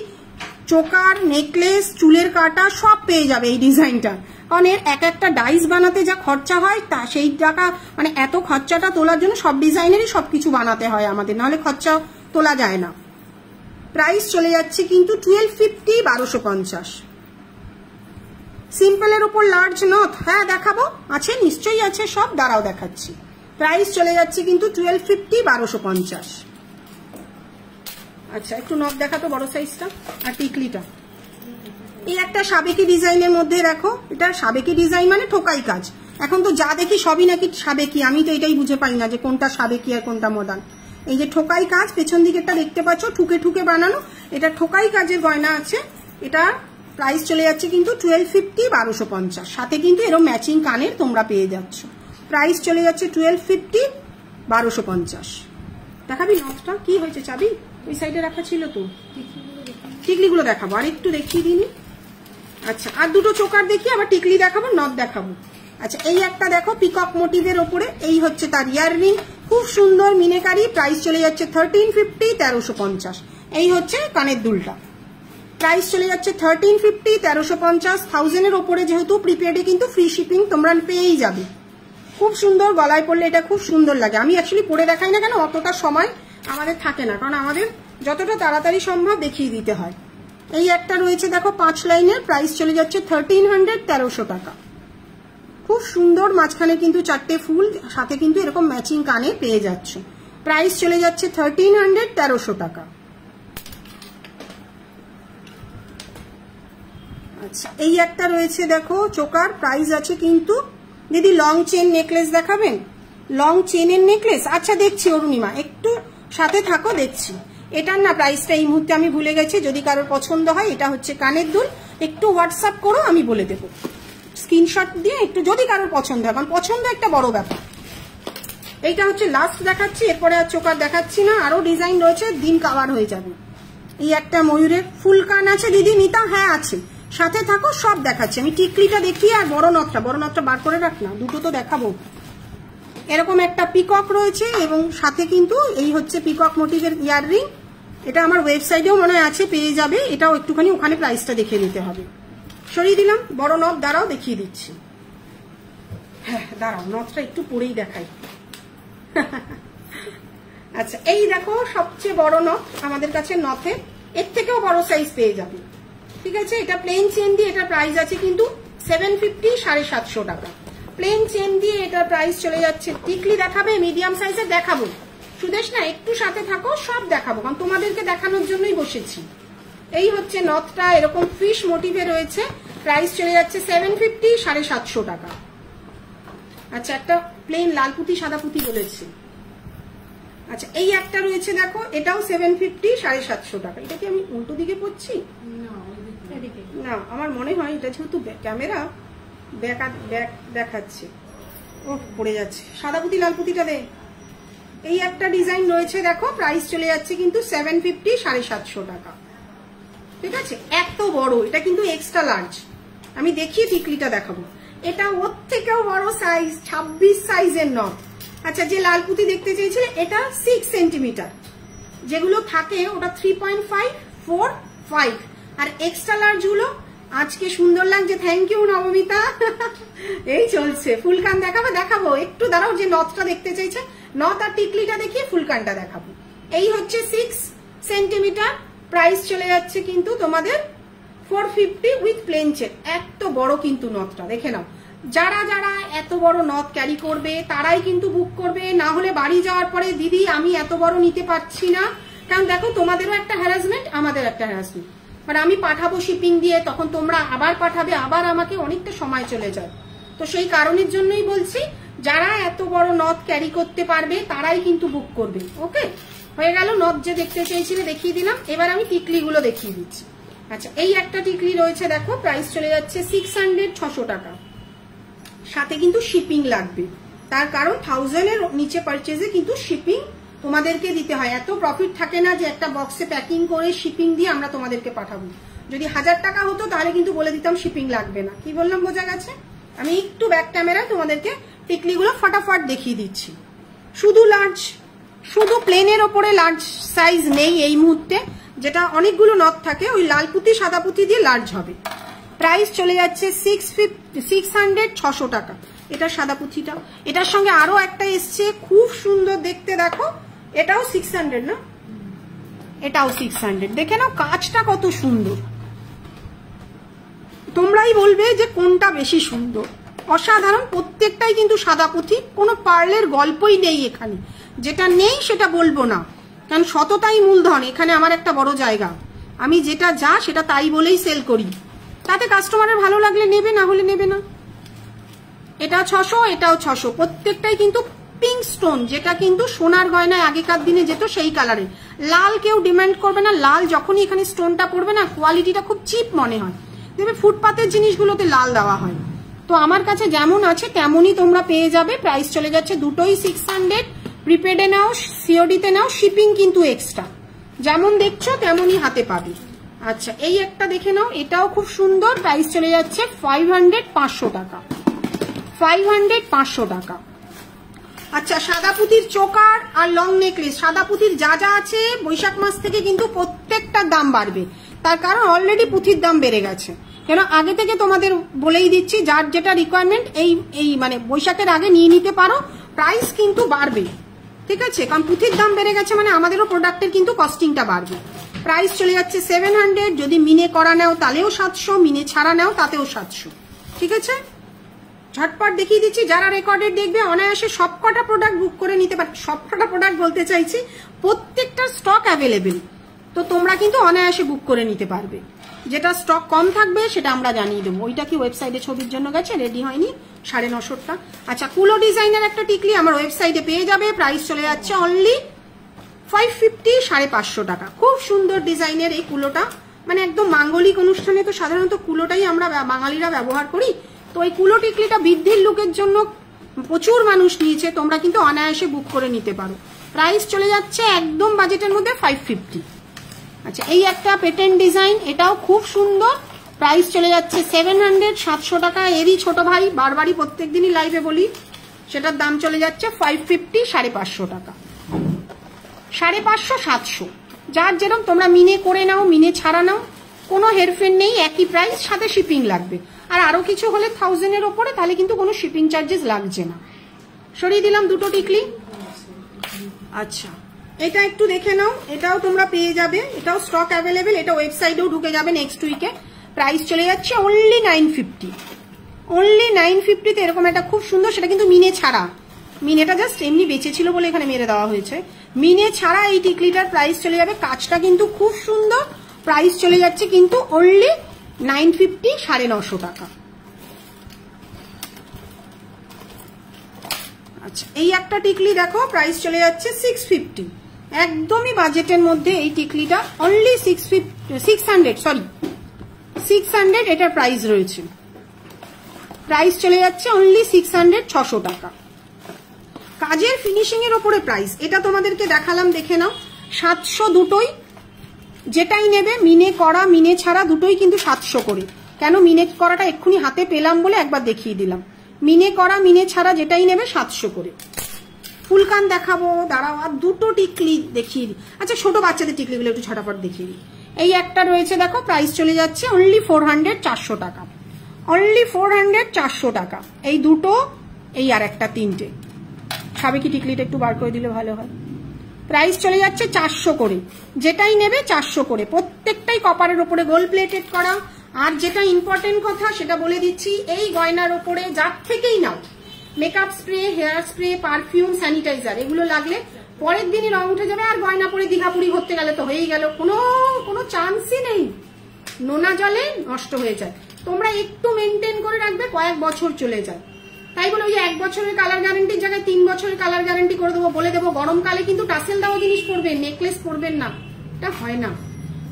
চোকার, নেকলেস, চুলের কাটা সব পেয়ে যাবে এই ডিজাইনটা। কারণ এর এক একটা ডাইস বানাতে যা খরচা হয়, তা সেই টাকা মানে এত খরচাটা তোলার জন্য সব ডিজাইনেরই সবকিছু বানাতে হয় আমাদের, নাহলে খরচা তোলা যায় না। প্রাইস চলে যাচ্ছে কিন্তু 1250, 1250। সিম্পলের উপর লার্জ নথ, হ্যাঁ দেখাবো, আছে নিশ্চয়ই আছে, সব দাঁড়াও দেখাচ্ছি। প্রাইস চলে যাচ্ছে কিন্তু 1250, 1250। আচ্ছা একটু নথ দেখাতো বড় সাইজটা, আর টিকলিটা। এই একটা সাবেকি ডিজাইনের মধ্যে দেখো, এটা সাবেকি ডিজাইন মানে ঠোকাই কাজ। এখন তো যা দেখি সবই নাকি সাবেকি, আমি তো এটাই বুঝে পাই না যে কোনটা সাবেকি আর কোনটা মডার্ন। এই যে ঠোকাই কাজ, পেছন দিকেরটা দেখতে পাচ্ছ ঠুকে ঠুকে বানানো, এটা ঠোকাই কাজের গয়না আছে। এটা প্রাইস চলে যাচ্ছে কিন্তু 1250, 1250। সাথে কিন্তু এরকম ম্যাচিং কানের তোমরা পেয়ে যাচ্ছ। প্রাইস চলে যাচ্ছে 1250, 1250। দেখাবি নথটা কি হয়েছে? চাবি ওই সাইডে রাখা ছিল তো, টিকলিগুলো দেখাবো আর একটু দেখিয়ে দিনি। আচ্ছা আর দুটো চোকার দেখি, আবার টিকলি দেখাবো, নথ দেখাবো। আচ্ছা এই একটা দেখো পিকক মোটিভের ওপরে, এই হচ্ছে তার ইয়াররিং, খুব সুন্দর মিনেকারি। প্রাইস চলে যাচ্ছে 1350, 1350। এই হচ্ছে কানের দুলটা। প্রাইস চলে যাচ্ছে 1350, 1350। 1000-এর ওপরে যেহেতু প্রিপেডে কিন্তু ফ্রি শিপিং তোমরা পেয়েই যাবে। খুব সুন্দর, গলায় পড়লে এটা খুব সুন্দর লাগে। আমি অ্যাকচুয়ালি পরে দেখাই না কেন, অতটা সময় আমাদের থাকে না, কারণ আমাদের যতটা তাড়াতাড়ি সম্ভব দেখিয়ে দিতে হয়। এই একটা রয়েছে দেখো 5 লাইনের, প্রাইস চলে যাচ্ছে 1300, 1300 টাকা। খুব সুন্দর, মাঝখানে কিন্তু 4টে ফুল, সাথে কিন্তু এরকম ম্যাচিং কানে পেয়ে যাচ্ছ। প্রাইস চলে যাচ্ছে 1300, 1300 টাকা। আচ্ছা এই একটা রয়েছে দেখো চোকার, প্রাইস আছে কিন্তু। দিদি লং চেন নেকলেস দেখাবেন? লং চেনের নেকলেস, আচ্ছা দেখছি অরুণিমা, একটু সাথে থাকো, দেখছি। এটার না প্রাইসটা এই মুহূর্তে আমি ভুলে গেছি, যদি কারোর পছন্দ হয়। এটা হচ্ছে কানের দুল, একটু হোয়াটসঅ্যাপ করো, আমি বলে দেবো স্ক্রিনশট দিয়ে একটু, যদি কারোর পছন্দ হয়, কারণ পছন্দ একটা বড় ব্যাপার। এইটা হচ্ছে লাস্ট দেখাচ্ছি, এরপরে আর চোকার দেখাচ্ছি না, আরো ডিজাইন রয়েছে, দিন কাভার হয়ে যাবে। এই একটা ময়ূরের ফুল কান আছে দিদি নিতা? হ্যাঁ আছে, সাথে থাকো, সব দেখাচ্ছি আমি। টিকলিটা দেখি আর বড় নথটা বার করে রাখ না, দুটো তো দেখাবো। এরকম একটা পিকক রয়েছে, এবং সাথে কিন্তু এই হচ্ছে পিকক মোটিভের ইয়াররিং। এটা আমার ওয়েবসাইটেও মনে হয় আছে, পেয়ে যাবে। এটাও একটুখানি ওখানে প্রাইসটা দেখে নিতে হবে। সরিয়ে দিলাম বড় নথ, দাঁড়াও দেখিয়ে দিচ্ছি। হ্যাঁ দাঁড়াও, নথটা একটু পরেই দেখাই। আচ্ছা এই দেখো সবচেয়ে বড় নথ আমাদের কাছে, নথে এর থেকেও বড় সাইজ পেয়ে যাবে। ঠিক আছে, এটা প্লেন চেন দিয়ে, এটা প্রাইস আছে কিন্তু 750, 750 টাকা। প্লেন চেন দিয়ে এটার প্রাইস চলে যাচ্ছে। টিকলি দেখাবে? মিডিয়াম সাইজের দেখাবো। সুদেশ না একটু সাথে থাকো, সব দেখাবো, কারণ তোমাদেরকে দেখানোর জন্যই বসেছি। এই হচ্ছে নথটা, এরকম ফিশ মোটিভে রয়েছে। প্রাইস চলে যাচ্ছে 750, 750 টাকা। আচ্ছা একটা প্লেন লাল পুঁতি সাদা পুঁতি বলেছে। আচ্ছা এই একটা রয়েছে দেখো, এটাও 750, 750 টাকা। এটা কি আমি উল্টো দিকে পড়ছি? না আমার মনে হয় এটা যেহেতু ক্যামেরা ব্যাক দেখাচ্ছে, ও পড়ে যাচ্ছে। সাদা পুঁতি লাল পুঁতিটা দে। এই একটা ডিজাইন রয়েছে দেখো, প্রাইস চলে যাচ্ছে কিন্তু 750, 750 টাকা। ঠিক আছে, এত বড়, এটা কিন্তু এক্সট্রা লার্জ। আমি দেখিয়ে টিকলিটা দেখাবো। এটা ওর থেকেও বড় সাইজ, 26 সাইজের নথ। আচ্ছা যে লাল পুঁতি দেখতে চেয়েছিলে, এটা 6 সেন্টিমিটার, যেগুলো থাকে ওটা 3.5, 4, 5, আর এক্সট্রা লার্জ গুলো আজকে সুন্দর লাগছে, থ্যাংক ইউ নবমিতা। এই চলছে, ফুলকান দেখাবো একটু দাঁড়াও, যে নথটা দেখতে চাইছে নথ আর টিকলিটা দেখিয়ে ফুলকানটা দেখাবো। এই হচ্ছে 6 সেন্টিমিটার, প্রাইস চলে যাচ্ছে কিন্তু তোমাদের 450 উইথ প্লেন চেক। এত বড় কিন্তু নথটা দেখে নাও, যারা যারা এত বড় নথ ক্যারি করবে তারাই কিন্তু বুক করবে, না হলে বাড়ি যাওয়ার পরে দিদি আমি এত বড় নিতে পারছি না। কারণ দেখো তোমাদেরও একটা হ্যারাসমেন্ট, আমাদের একটা হ্যারাসমেন্ট, মানে আমি পাঠাবো শিপিং দিয়ে, তখন তোমরা আবার পাঠাবে, আবার আমাকে অনেকটা সময় চলে যায়। তো সেই কারণের জন্যই বলছি, যারা এত বড় নথ ক্যারি করতে পারবে তারাই কিন্তু বুক করবে। ওকে, হয়ে গেল নথ যে দেখতে চেয়েছিলে দেখিয়ে দিলাম। এবার আমি টিকলিগুলো দেখিয়ে দিচ্ছি। আচ্ছা, এই একটা টিকলি রয়েছে দেখো, প্রাইস চলে যাচ্ছে 600 600 টাকা, সাথে কিন্তু শিপিং লাগবে, তার কারণ 1000 এর নিচে পারচেজে কিন্তু শিপিং তোমাদেরকে দিতে হয়। এত প্রফিট থাকে না যে একটা বক্সে প্যাকিং করে শিপিং দিয়ে আমরা তোমাদেরকে পাঠাবো। যদি 1000 টাকা হতো তাহলে কিন্তু বলে দিতাম শিপিং লাগবে না। কি বললাম বোঝা গেছে? আমি একটু ব্যাক ক্যামেরায় তোমাদেরকে টিকলিগুলো ফটাফট দেখিয়ে দিচ্ছি। শুধু লার্জ, শুধু প্লেনের ওপরে লার্জ সাইজ নেই এই মুহূর্তে, যেটা অনেকগুলো নথ থাকে, ওই লাল পুঁতি সাদা পুঁতি দিয়ে লার্জ হবে। প্রাইস চলে যাচ্ছে 600 600 টাকা। এটা সাদা পুঁথিটা, এটার সঙ্গে আরো একটা এসছে খুব সুন্দর দেখতে, দেখো এটাও 600 না, এটাও 600। দেখে নাও কাজটা কত সুন্দর, তোমরাই বলবে যে কোনটা বেশি সুন্দর। অসাধারণ, প্রত্যেকটাই কিন্তু সাদা পুঁথি, কোনো পার্লের গল্পই নেই এখানে। যেটা নেই সেটা বলবো না, কারণ সততাই মূলধন। এখানে আমার একটা বড় জায়গা, আমি যেটা যা সেটা তাই বলেই সেল করি, তাতে কাস্টমারের ভালো লাগলে নেবে, না হলে নেবে না। এটা 600, এটাও 600, প্রত্যেকটাই কিন্তু পিঙ্ক স্টোন, যেটা কিন্তু সোনার গয়নায় আগেকার দিনে যেত সেই কালারের। লাল কেউ ডিমান্ড করবে না, লাল যখনই এখানে স্টোনটা পড়বে না কোয়ালিটিটা খুব চিপ মনে হয়। দেখবে ফুটপাতের জিনিসগুলোতে লাল দেওয়া হয়, তো আমার কাছে যেমন আছে তেমনই তোমরা পেয়ে যাবে। প্রাইস চলে যাচ্ছে দুটোই 600, প্রিপেডে নাও সিওডিতে নাও, শিপিং কিন্তু এক্সট্রা। যেমন দেখছো তেমনই হাতে পাবে। আচ্ছা, এই একটা দেখে নাও, এটাও খুব সুন্দর, প্রাইস চলে যাচ্ছে 500 500 টাকা, 500 500 টাকা। আচ্ছা, সাদা পুঁতির চোকার আর লং নেকলেস, সাদা পুঁতির যা যা আছে বৈশাখ মাস থেকে কিন্তু প্রত্যেকটার দাম বাড়বে, তার কারণ অলরেডি পুঁথির দাম বেড়ে গেছে। কেন আগে থেকে তোমাদের বলেই দিচ্ছি, যার যেটা রিকোয়ারমেন্ট এই মানে বৈশাখের আগে নিয়ে নিতে পারো, প্রাইস কিন্তু বাড়বে, ঠিক আছে? কারণ পুঁথির দাম বেড়ে গেছে মানে আমাদেরও প্রোডাক্টের কিন্তু কস্টিংটা বাড়বে। প্রাইস চলে যাচ্ছে 700, যদি মিনে করা নাও তাহলেও 700, মিনে ছাড়া নাও তাতেও 700, ঠিক আছে? ঝটপট দেখিয়ে দিচ্ছি, যারা রেকর্ডেড দেখবে অনায়াসে সবকটা প্রোডাক্ট বুক করে নিতে পারে। সবকটা প্রোডাক্ট বলতে চাইছি প্রত্যেকটা স্টক অ্যাভেলেবেল, তো তোমরা কিন্তু অনায়াসে বুক করে নিতে পারবে। যেটা স্টক কম থাকবে সেটা আমরা জানিয়ে দেবো। ওইটা কি ওয়েবসাইটে ছবির জন্য গেছে, রেডি হয়নি, 950 টাকা। আচ্ছা, কুলো ডিজাইনের একটা টিকলি আমার ওয়েবসাইটে পেয়ে যাবে, প্রাইস চলে যাচ্ছে অনলি 550, 550 টাকা। খুব সুন্দর ডিজাইনের এই কুলোটা, মানে একদম মাঙ্গলিক অনুষ্ঠানে তো সাধারণত কুলোটাই আমরা বাঙালিরা ব্যবহার করি, তো এই কুলো টিকলিটা বৃদ্ধির লুকের জন্য প্রচুর মানুষ নিয়েছে, তোমরা কিন্তু অনায়াসে বুক করে নিতে পারো। প্রাইস চলে যাচ্ছে একদম বাজেটের মধ্যে 550। আচ্ছা, এই একটা পেটেন্ট ডিজাইন, এটাও খুব সুন্দর, প্রাইস চলে যাচ্ছে 700 700 টাকা। এরই ছোট ভাই, বারবারই প্রত্যেক দিনই লাইভে বলি, সেটার দাম চলে যাচ্ছে 550, 550 টাকা, 550 700, যার যেরকম তোমরা মিনে করে নাও, মিনে ছাড়া নাও, কোনো হেরফের নেই, একই প্রাইস, সাথে শিপিং লাগবে। আর আরো কিছু হলে 1000 এর ওপরে তাহলে কিন্তু কোনো শিপিং চার্জেস লাগছে না। সরিয়ে দিলাম দুটো টিকলি। আচ্ছা, এটা একটু দেখে নাও, এটাও তোমরা পেয়ে যাবে, এটাও স্টক অ্যাভেলেবেল, এটা ওয়েবসাইটেও ঢুকে যাবে নেক্সট উইকে। প্রাইস চলে যাচ্ছে অনলি 950, অনলি 950 এরকম একটা খুব সুন্দর, সেটা কিন্তু মিনে ছাড়া, মিনেটা জাস্ট এমনি বেঁচেছিল বলে এখানে মেরে দেওয়া হয়েছে। মিনে ছাড়া এই টিকলিটার প্রাইস চলে যাবে, কাজটা কিন্তু খুব সুন্দর, প্রাইস চলে যাচ্ছে কিন্তু অনলি 950, 950 টাকা। আচ্ছা, এই একটা টিকলি দেখো, প্রাইস চলে যাচ্ছে 650, একদমই বাজেটের মধ্যে এই টিকলিটা, অনলি 600 এটার প্রাইস রয়েছে। প্রাইস চলে যাচ্ছে অনলি 600, 600 টাকা। কাজের ফিনিশিং এর উপরে প্রাইস, এটা তোমাদেরকে দেখালাম, দেখে নাও, 700 দুটোই, যেটাই নেবে মিনে করা মিনে ছাড়া দুটোই কিন্তু 700 করে। কেন মিনে করাটা এক্ষুনি হাতে পেলাম বলে একবার দেখিয়ে দিলাম, মিনে করা মিনে ছাড়া যেটাই নেবে 700 করে। ফুলকান দেখাবো, দাঁড়াও, আর দুটো টিকলি দেখিয়ে দিই। আচ্ছা, ছোট বাচ্চাদের টিকলিগুলো একটু ঝটাপট দেখিয়ে দিই। এই একটা রয়েছে দেখো, প্রাইস চলে যাচ্ছে অনলি 400, 400 টাকা, অনলি 400, 400 টাকা। এই দুটো, এই আর একটা, তিনটে। সাবেকি টিকলিটা একটু বার করে দিলে ভালো হয়। প্রাইস চলে যাচ্ছে 400 করে, যেটাই নেবে 400 করে, প্রত্যেকটাই কপারের ওপরে গোল্ড প্লেটেড করা। আর যেটা ইম্পর্টেন্ট কথা সেটা বলে দিচ্ছি, এই গয়নার ওপরে যার থেকেই নাও, makeup spray, hair spray, perfume, sanitiser, এগুলো লাগলে পরের দিনই রং উঠে যাবে। আর গয়না পরে দীঘাপুরি ঘুরতে গেলে তো হয়েই গেল, কোনো চান্সই নেই, নোনা জলে নষ্ট হয়ে যায়। তোমরা একটু মেনটেন করে রাখবে, কয়েক বছর চলে যায়। তাই বলে ওই যে 1 বছরের কালার গ্যারান্টির জায়গায় 3 বছরের কালার গ্যারান্টি করে দেবো, বলে দেবো গরমকালে কিন্তু টাসেল দেওয়া জিনিস পরবেন, নেকলেস পরবেন না, এটা হয় না।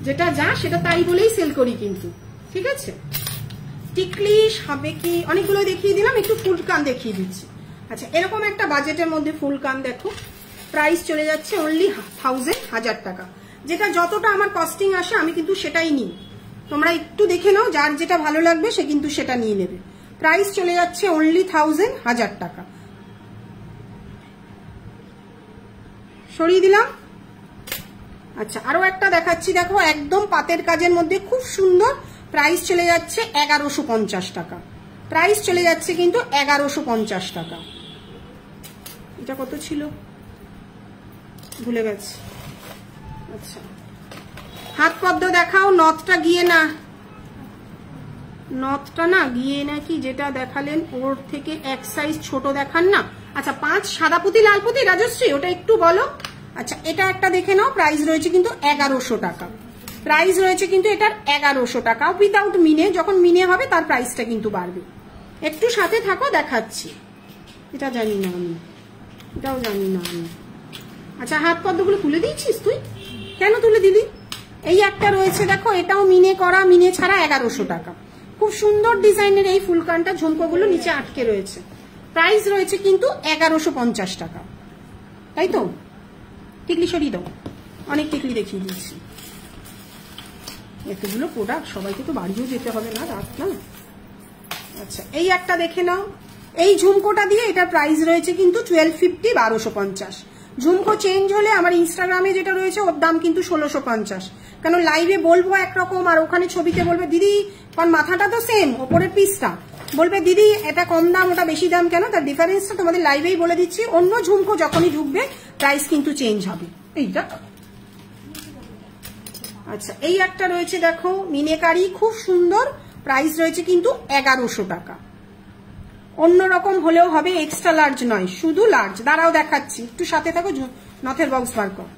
যেটা যা সেটা তাই বলেই সেল করি কিন্তু, ঠিক আছে। টিকলি, সাবেকি অনেকগুলো দেখিয়ে দিলাম, একটু ফুল কান দেখিয়ে দিচ্ছি। আচ্ছা, এরকম একটা বাজেটের মধ্যে ফুল কান দেখো, প্রাইস চলে যাচ্ছে অনলি 1000 টাকা। যেটা যতটা আমার কস্টিং আসে আমি কিন্তু সেটাই নিই, তোমরা একটু দেখে নাও, যার যেটা ভালো লাগবে সে কিন্তু সেটা নিয়ে নেবে। প্রাইস চলে যাচ্ছে অনলি 1000 টাকা। সরিয়ে দিলাম। আচ্ছা, আরো একটা দেখাচ্ছি, দেখো একদম পাতের কাজের মধ্যে খুব সুন্দর, প্রাইস চলে যাচ্ছে 1150 টাকা। প্রাইস চলে যাচ্ছে কিন্তু 1150 টাকা। এটা কত ছিল ভুলে গেছি। আচ্ছা, হাত পদ্ম দেখাও, নথটা গিয়ে না, নথটা না গিয়ে নাকি যেটা দেখালেন ওর থেকে এক সাইজ ছোট দেখান না। আচ্ছা, 5 সাদা পুঁতি লাল পুঁতি রাজশ্রী, ওটা একটু বলো। আচ্ছা, এটা একটা দেখে নাও, প্রাইস রয়েছে কিন্তু 1100 টাকা। প্রাইস রয়েছে কিন্তু এটার 1100 টাকা উইদাউট মিনে, যখন মিনে হবে তার প্রাইসটা কিন্তু বাড়বে। একটু সাথে থাকো, দেখাচ্ছি। এটা জানি না আমি, এটাও জানি না আমি। আচ্ছা, হাত পদ্মগুলো তুলে দিয়েছিস তুই, কেন তুলে দিলি? এই একটা রয়েছে দেখো, এটাও মিনে করা, মিনে ছাড়া 1100 টাকা। খুব সুন্দর ডিজাইনের এই ফুলকানটা, ঝুমকোগুলো নিচে আটকে রয়েছে। প্রাইস রয়েছে কিন্তু 1150 টাকা। তাই তো? টিকলি সরিয়ে দাও, অনেক টিকলি দেখিয়ে দিচ্ছি। এতগুলো প্রোডাক্ট সবাইকে তো বাড়িও যেতে হবে না, রাত না। আচ্ছা, এই একটা দেখে নাও, এই ঝুমকোটা দিয়ে এটার প্রাইস রয়েছে কিন্তু 1250, 1250। ঝুমকো চেঞ্জ হলে আমার ইনস্টাগ্রামে যেটা রয়েছে ওর দাম কিন্তু 1650। কারণ লাইভে বলবো একরকম আর ওখানে ছবিতে বলবে দিদি, কারণ মাথাটা তো সেম, ওপরের পিসটা বলবে দিদি এটা কম দাম ওটা বেশি দাম কেন, তার ডিফারেন্সটা তোমাদের লাইভেই বলে দিচ্ছি। অন্য ঝুমকো যখনই ঢুকবে প্রাইস কিন্তু চেঞ্জ হবে। এইটা আচ্ছা, এই একটা রয়েছে দেখো, মিনেকারি, খুব সুন্দর, প্রাইস রয়েছে কিন্তু 1100 টাকা। অন্যরকম হলেও হবে, এক্সট্রা লার্জ নয়, শুধু লার্জ। দাঁড়াও দেখাচ্ছি, একটু সাথে থাকো, নথের বক্স বার কর।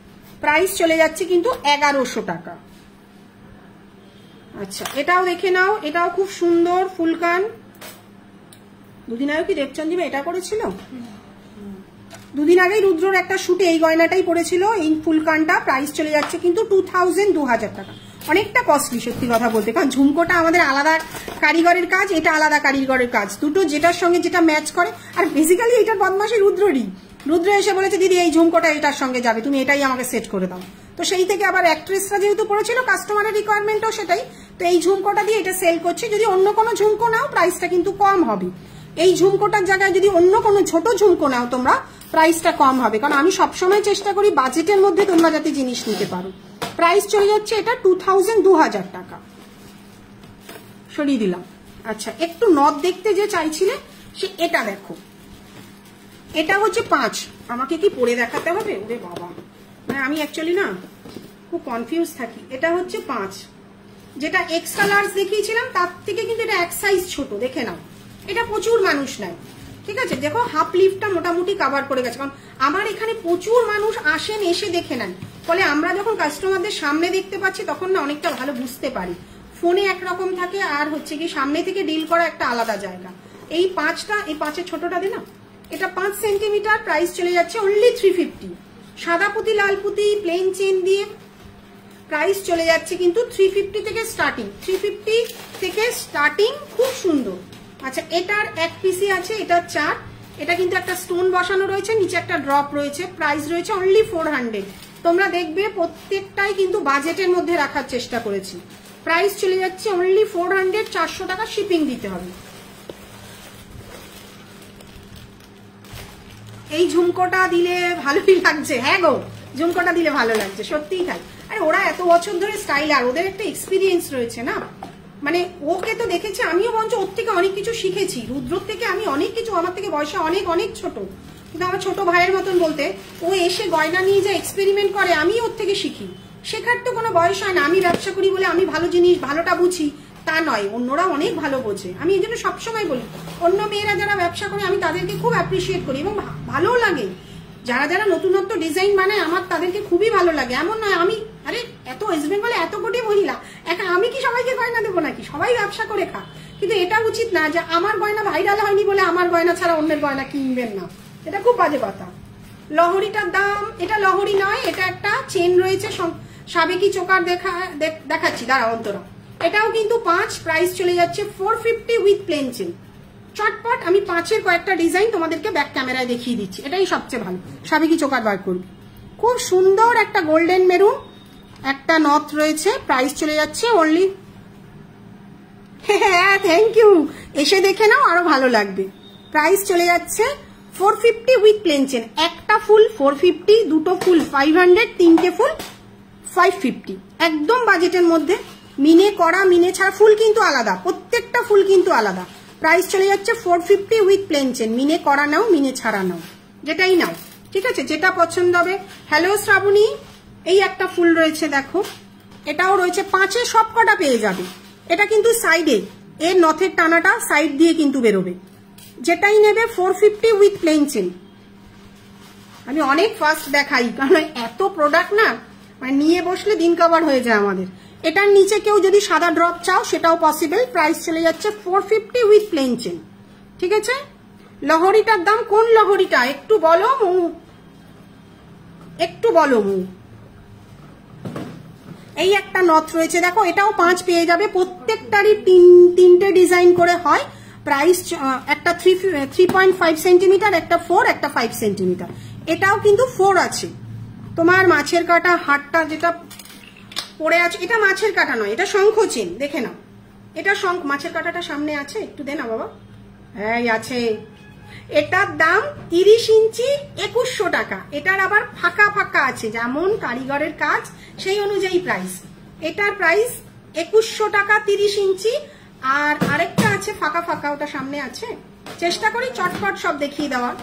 প্রাইস চলে যাচ্ছে কিন্তু 1100 টাকা। আচ্ছা, এটাও দেখে নাও, এটাও খুব সুন্দর ফুলকান। দুদিন আগে কি দেবচন্দ্রী এটা করেছিল, দুদিন আগেই রুদ্রর একটা শুটে এই গয়নাটাই পড়েছিল, এই ফুলকানটা। প্রাইস চলে যাচ্ছে কিন্তু 2000 টাকা। অনেকটা কস্টলি সত্যি কথা বলতে, কারণ ঝুমকোটা আমাদের আলাদা কারিগরের কাজ, এটা আলাদা কারিগরের কাজ, দুটো যেটার সঙ্গে যেটা ম্যাচ করে। আর বেসিক্যালি এটার বদমাশি রুদ্ররই। রুদ্র এসে বলেছে দিদি এই ঝুমকোটা এটার সঙ্গে যাবে, তুমি এটাই আমাকে সেট করে দাও। তো সেই থেকে আবার অ্যাক্ট্রেসরা যেহেতু পড়েছিল, কাস্টমারের রিকোয়ারমেন্টও সেটাই, তো এই ঝুমকোটা দিয়ে এটা সেল করছে। যদি অন্য কোনো ঝুমকো নাও প্রাইসটা কিন্তু কম হবে। এই ঝুমকোটার জায়গায় যদি অন্য কোনো ছোট ঝুমকো নাও তোমরা, প্রাইসটা কম হবে। কারণ আমি সবসময় চেষ্টা করি বাজেটের মধ্যে তোমরা যাতে জিনিস নিতে পারো। প্রাইস চলে যাচ্ছে এটা 2000 টাকা। সরিয়ে দিলাম। আচ্ছা, একটু নথ দেখতে যে চাইছিলে সে এটা দেখো, এটা হচ্ছে 5। আমাকে কি পরে দেখাতে হবে? ওরে বাবা, মানে আমি অ্যাকচুয়ালি না খুব কনফিউজ থাকি। এটা হচ্ছে 5, যেটা এক্সট্রা লার্জ দেখিয়েছিলাম তার থেকে কিন্তু এটা এক সাইজ ছোট, দেখে নাও। এটা প্রচুর মানুষ নেয়, ঠিক আছে। দেখো হাফ লিফটা মোটামুটি কাভার করে গেছে, কারণ আমার এখানে প্রচুর মানুষ আসেন, এসে দেখে নেন। ফলে আমরা যখন কাস্টমারদের সামনে দেখতে পাচ্ছি তখন না অনেকটা ভালো বুঝতে পারি। ফোনে একরকম থাকে, আর হচ্ছে কি সামনে থেকে ডিল করা একটা আলাদা জায়গা। এই 5টা, এই 5-এর ছোটটা দিই না, এটা 5 সেন্টিমিটার। প্রাইস চলে যাচ্ছে অনলি 350। সাদা পুঁতি লাল পুঁতি প্লেন চেন দিয়ে প্রাইস চলে যাচ্ছে কিন্তু 350 থেকে স্টার্টিং, 350 থেকে স্টার্টিং, খুব সুন্দর। আচ্ছা, এটার এক পিসি আছে, এটা 4। এটা কিন্তু একটা স্টোন বসানো রয়েছে, নিচে একটা ড্রপ রয়েছে। প্রাইস রয়েছে অনলি 400। তোমরা দেখবে প্রত্যেকটাই কিন্তু বাজেটের মধ্যে রাখার চেষ্টা করেছি। প্রাইস চলে যাচ্ছে অনলি 400, 400 টাকা শিপিং দিতে হবে। এই ঝুমকোটা দিলে ভালোই লাগছে, হ্যাঁ গো, ঝুমকোটা দিলে ভালো লাগছে, সত্যিই তাই। আরে ওরা এত বছর ধরে স্টাইলার, ওদের একটা এক্সপিরিয়েন্স রয়েছে না, মানে ওকে তো দেখেছি আমিও, বঞ্চ ওর থেকে অনেক কিছু শিখেছি। রুদ্রর থেকে আমি অনেক কিছু, আমার থেকে বয়সে অনেক অনেক ছোট, কিন্তু আমার ছোট ভাইয়ের মতন বলতে, ও এসে গয়না নিয়ে যে এক্সপেরিমেন্ট করে আমি ওর থেকে শিখি। শেখার তো কোনো বয়স হয় না। আমি ব্যবসা করি বলে আমি ভালো জিনিস ভালোটা বুঝি তা নয়, অন্যরা অনেক ভালো বোঝে। আমি এই জন্য সবসময় বলি অন্য মেয়েরা যারা ব্যবসা করে আমি তাদেরকে খুব অ্যাপ্রিসিয়েট করি এবং ভালোও লাগে। যারা যারা নতুনত্ব ডিজাইন বানায় আমার তাদেরকে খুবই ভালো লাগে। এমন নয় আমি, আরে এত ওয়েস্ট বেঙ্গলে এত কোটি মহিলা, একা আমি কি সবাইকে গয়না দেবো নাকি? সবাই ব্যবসা করে খা, কিন্তু এটা উচিত না যে আমার গয়না ভাইরাল হয়নি বলে আমার গয়না ছাড়া অন্যের গয়না কিনবেন না, এটা খুব বাজে কথা। লহরিটার দাম, এটা লহরি নয়, এটা একটা চেন রয়েছে, সাবেকি চোকার দেখাচ্ছি দাঁড়া অন্তরা। এটাও কিন্তু 5, প্রাইস চলে যাচ্ছে 450 উইথ প্লেন চেন। চটপট আমি 5-এর কয়েকটা ডিজাইন তোমাদেরকে ব্যাক ক্যামেরায় দেখিয়ে দিচ্ছি, এটাই সবচেয়ে ভালো। সাবেকি চোকার বার করবে, খুব সুন্দর একটা গোল্ডেন মেরুন একটা নথ রয়েছে, প্রাইস চলে যাচ্ছে অনলি, হ্যাঁ থ্যাংক ইউ, এসে দেখে নাও আরো ভালো লাগবে। প্রাইস চলে যাচ্ছে 450 উইথ প্লেন চেন। একটা ফুল 450, দুটো ফুল 500, তিনটে ফুল 550, একদম বাজেটের মধ্যে। মিনে করা মিনে ছাড়া, ফুল কিন্তু আলাদা, প্রত্যেকটা ফুল কিন্তু আলাদা। প্রাইস চলে যাচ্ছে 450 উইথ প্লেন চেন। মিনে করা নাও মিনে ছাড়া নাও, যেটাই নাও, ঠিক আছে, যেটা পছন্দ হবে। হ্যালো শ্রাবণী, এই একটা ফুল রয়েছে দেখো, এটাও রয়েছে 5-এ সব কটা পেয়ে যাবে। এটা কিন্তু সাইডে, এর নথের টানাটা সাইড দিয়ে কিন্তু বেরোবে। যেটাই নেবে 450 উইথ প্লেন চেন। আমি অনেক ফাস্ট দেখাই কারণ এত প্রোডাক্ট না, মানে নিয়ে বসলে দিন কভার হয়ে যায় আমাদের। এটার নিচে কেউ যদি সাদা ড্রপ চাও সেটাও পসিবল। প্রাইস চলে যাচ্ছে 450 উইথ প্লেন চেন, ঠিক আছে। লহরিটার দাম, কোন লহরিটা একটু বলো মু, একটু বলো মু। এই একটা নথ রয়েছে দেখো, এটাও 5 পেয়ে যাবে। প্রত্যেকটারই তিনটে ডিজাইন করে হয়। প্রাইস একটা 3.5 সেন্টিমিটার, একটা 4, একটা 5 সেন্টিমিটার। এটাও কিন্তু 4 আছে। তোমার মাছের কাটা হাটটা যেটা পড়ে আছে, এটা মাছের কাটা নয়, এটা শঙ্খ চেন, দেখে নাও। এটা শঙ্খ, মাছের কাটাটা সামনে আছে, একটু দে না বাবা, হ্যাঁ আছে। এটার দাম 30 ইঞ্চি 2100 টাকা। এটার আবার ফাঁকা ফাঁকা আছে, যেমন কারিগরের কাজ সেই অনুযায়ী প্রাইস। এটার প্রাইস 2100 টাকা 30 ইঞ্চি। আর আরেকটা আছে ফাঁকা ফাঁকা, ওটা সামনে আছে। চেষ্টা করি চটপট সব দেখিয়ে দেওয়ার।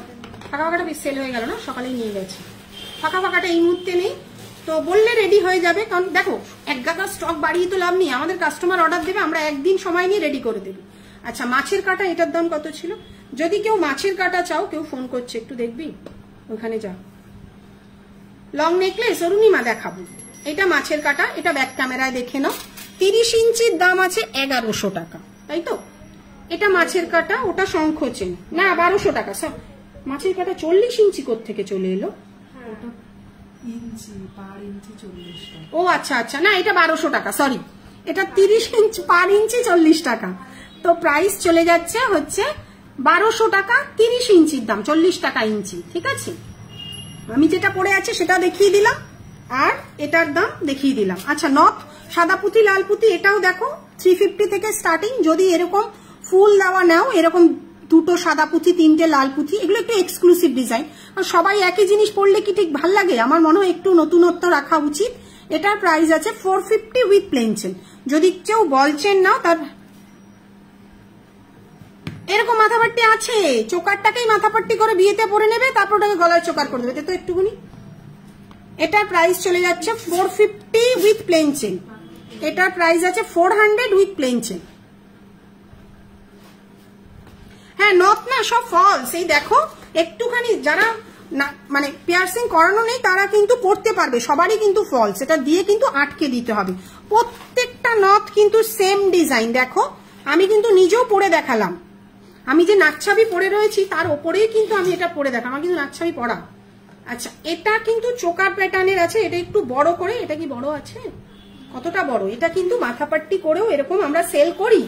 ফাঁকা ফাঁকাটা বেশ সেল হয়ে গেল না, সকালেই নিয়ে গেছে। ফাঁকা ফাঁকাটা এই মুহূর্তে নেই, তো বললে রেডি হয়ে যাবে। কারণ দেখো এক গাদা স্টক বাড়িয়ে তো লাভ নেই, আমাদের কাস্টমার অর্ডার দেবে, আমরা একদিন সময় নিয়ে রেডি করে দেবো। আচ্ছা, মাছের কাটা এটার দাম কত ছিল? যদি কেউ মাছের কাটা চাও, কেউ ফোন করছে, একটু দেখবি ওখানে যা। লং নেকলেস অরুণিমা দেখাবো, এটা মাছের কাটা, এটা ব্যাক ক্যামেরায় দেখে নাও। 30 ইঞ্চির দাম আছে 1100 টাকা, তাই তো। এটা মাছের কাটা, ওটা শঙ্খ চেন, না 1200 টাকা। মাছের কাটা 40 ইঞ্চি কোত্থেকে চলে এলো? ও আচ্ছা আচ্ছা, না এটা 1200 টাকা, সরি, এটা 30 ইঞ্চি পার ইঞ্চি 40 টাকা। তো প্রাইস চলে যাচ্ছে হচ্ছে 1200 টাকা, 30 ইঞ্চির দাম 40 টাকা ইঞ্চি, ঠিক আছে। আমি যেটা পরে আছে সেটা দেখিয়ে দিলাম, আর এটার দাম দেখিয়ে দিলাম। আচ্ছা, নথ সাদা পুঁতি লাল পুঁতি, এটাও দেখো 350 থেকে স্টার্টিং। যদি এরকম ফুল দেওয়া নাও, এরকম দুটো সাদা পুঁতি, তিনটে লাল পুঁতি, এগুলো একটু এক্সক্লুসিভ ডিজাইন। আর সবাই একই জিনিস পরলে কি ঠিক ভাল লাগে? আমার মনে হয় একটু নতুনত্ব রাখা উচিত। এটার প্রাইস আছে 450 উইথ প্লেন চেন। যদি কেউ বলছেন নাও, তার এরকম মাথাপাট্টি আছে, চোকারটাকেই মাথাপাট্টি করে বিয়েতে পরে নেবে, তারপর ওটাকে গলায় চোকার করে দেবে, তো একটুখানি। এটার প্রাইস চলে যাচ্ছে 450 উইথ প্লেন চেন। এটার প্রাইস আছে 400 উইথ প্লেন চেন। হ্যাঁ, নথ না সব ফলস। এই দেখো, একটুখানি যারা না মানে পিয়ার্সিং করানো নেই তারা কিন্তু পড়তে পারবে, সবারই কিন্তু ফলস। এটা দিয়ে কিন্তু আটকে দিতে হবে। প্রত্যেকটা নথ কিন্তু সেম ডিজাইন। দেখো, আমি কিন্তু নিজেও পরে দেখালাম। আমি যে নাকছাবি পরে রয়েছি তার ওপরেই কিন্তু আমি এটা পরে দেখালাম, আমার কিন্তু নাকছাবি পরা। আচ্ছা, এটা কিন্তু চোকার প্যাটার্নের আছে, এটা একটু বড় করে। এটা কি বড় আছে? কতটা বড়? এটা কিন্তু মাথাপাট্টি করেও এরকম আমরা সেল করি,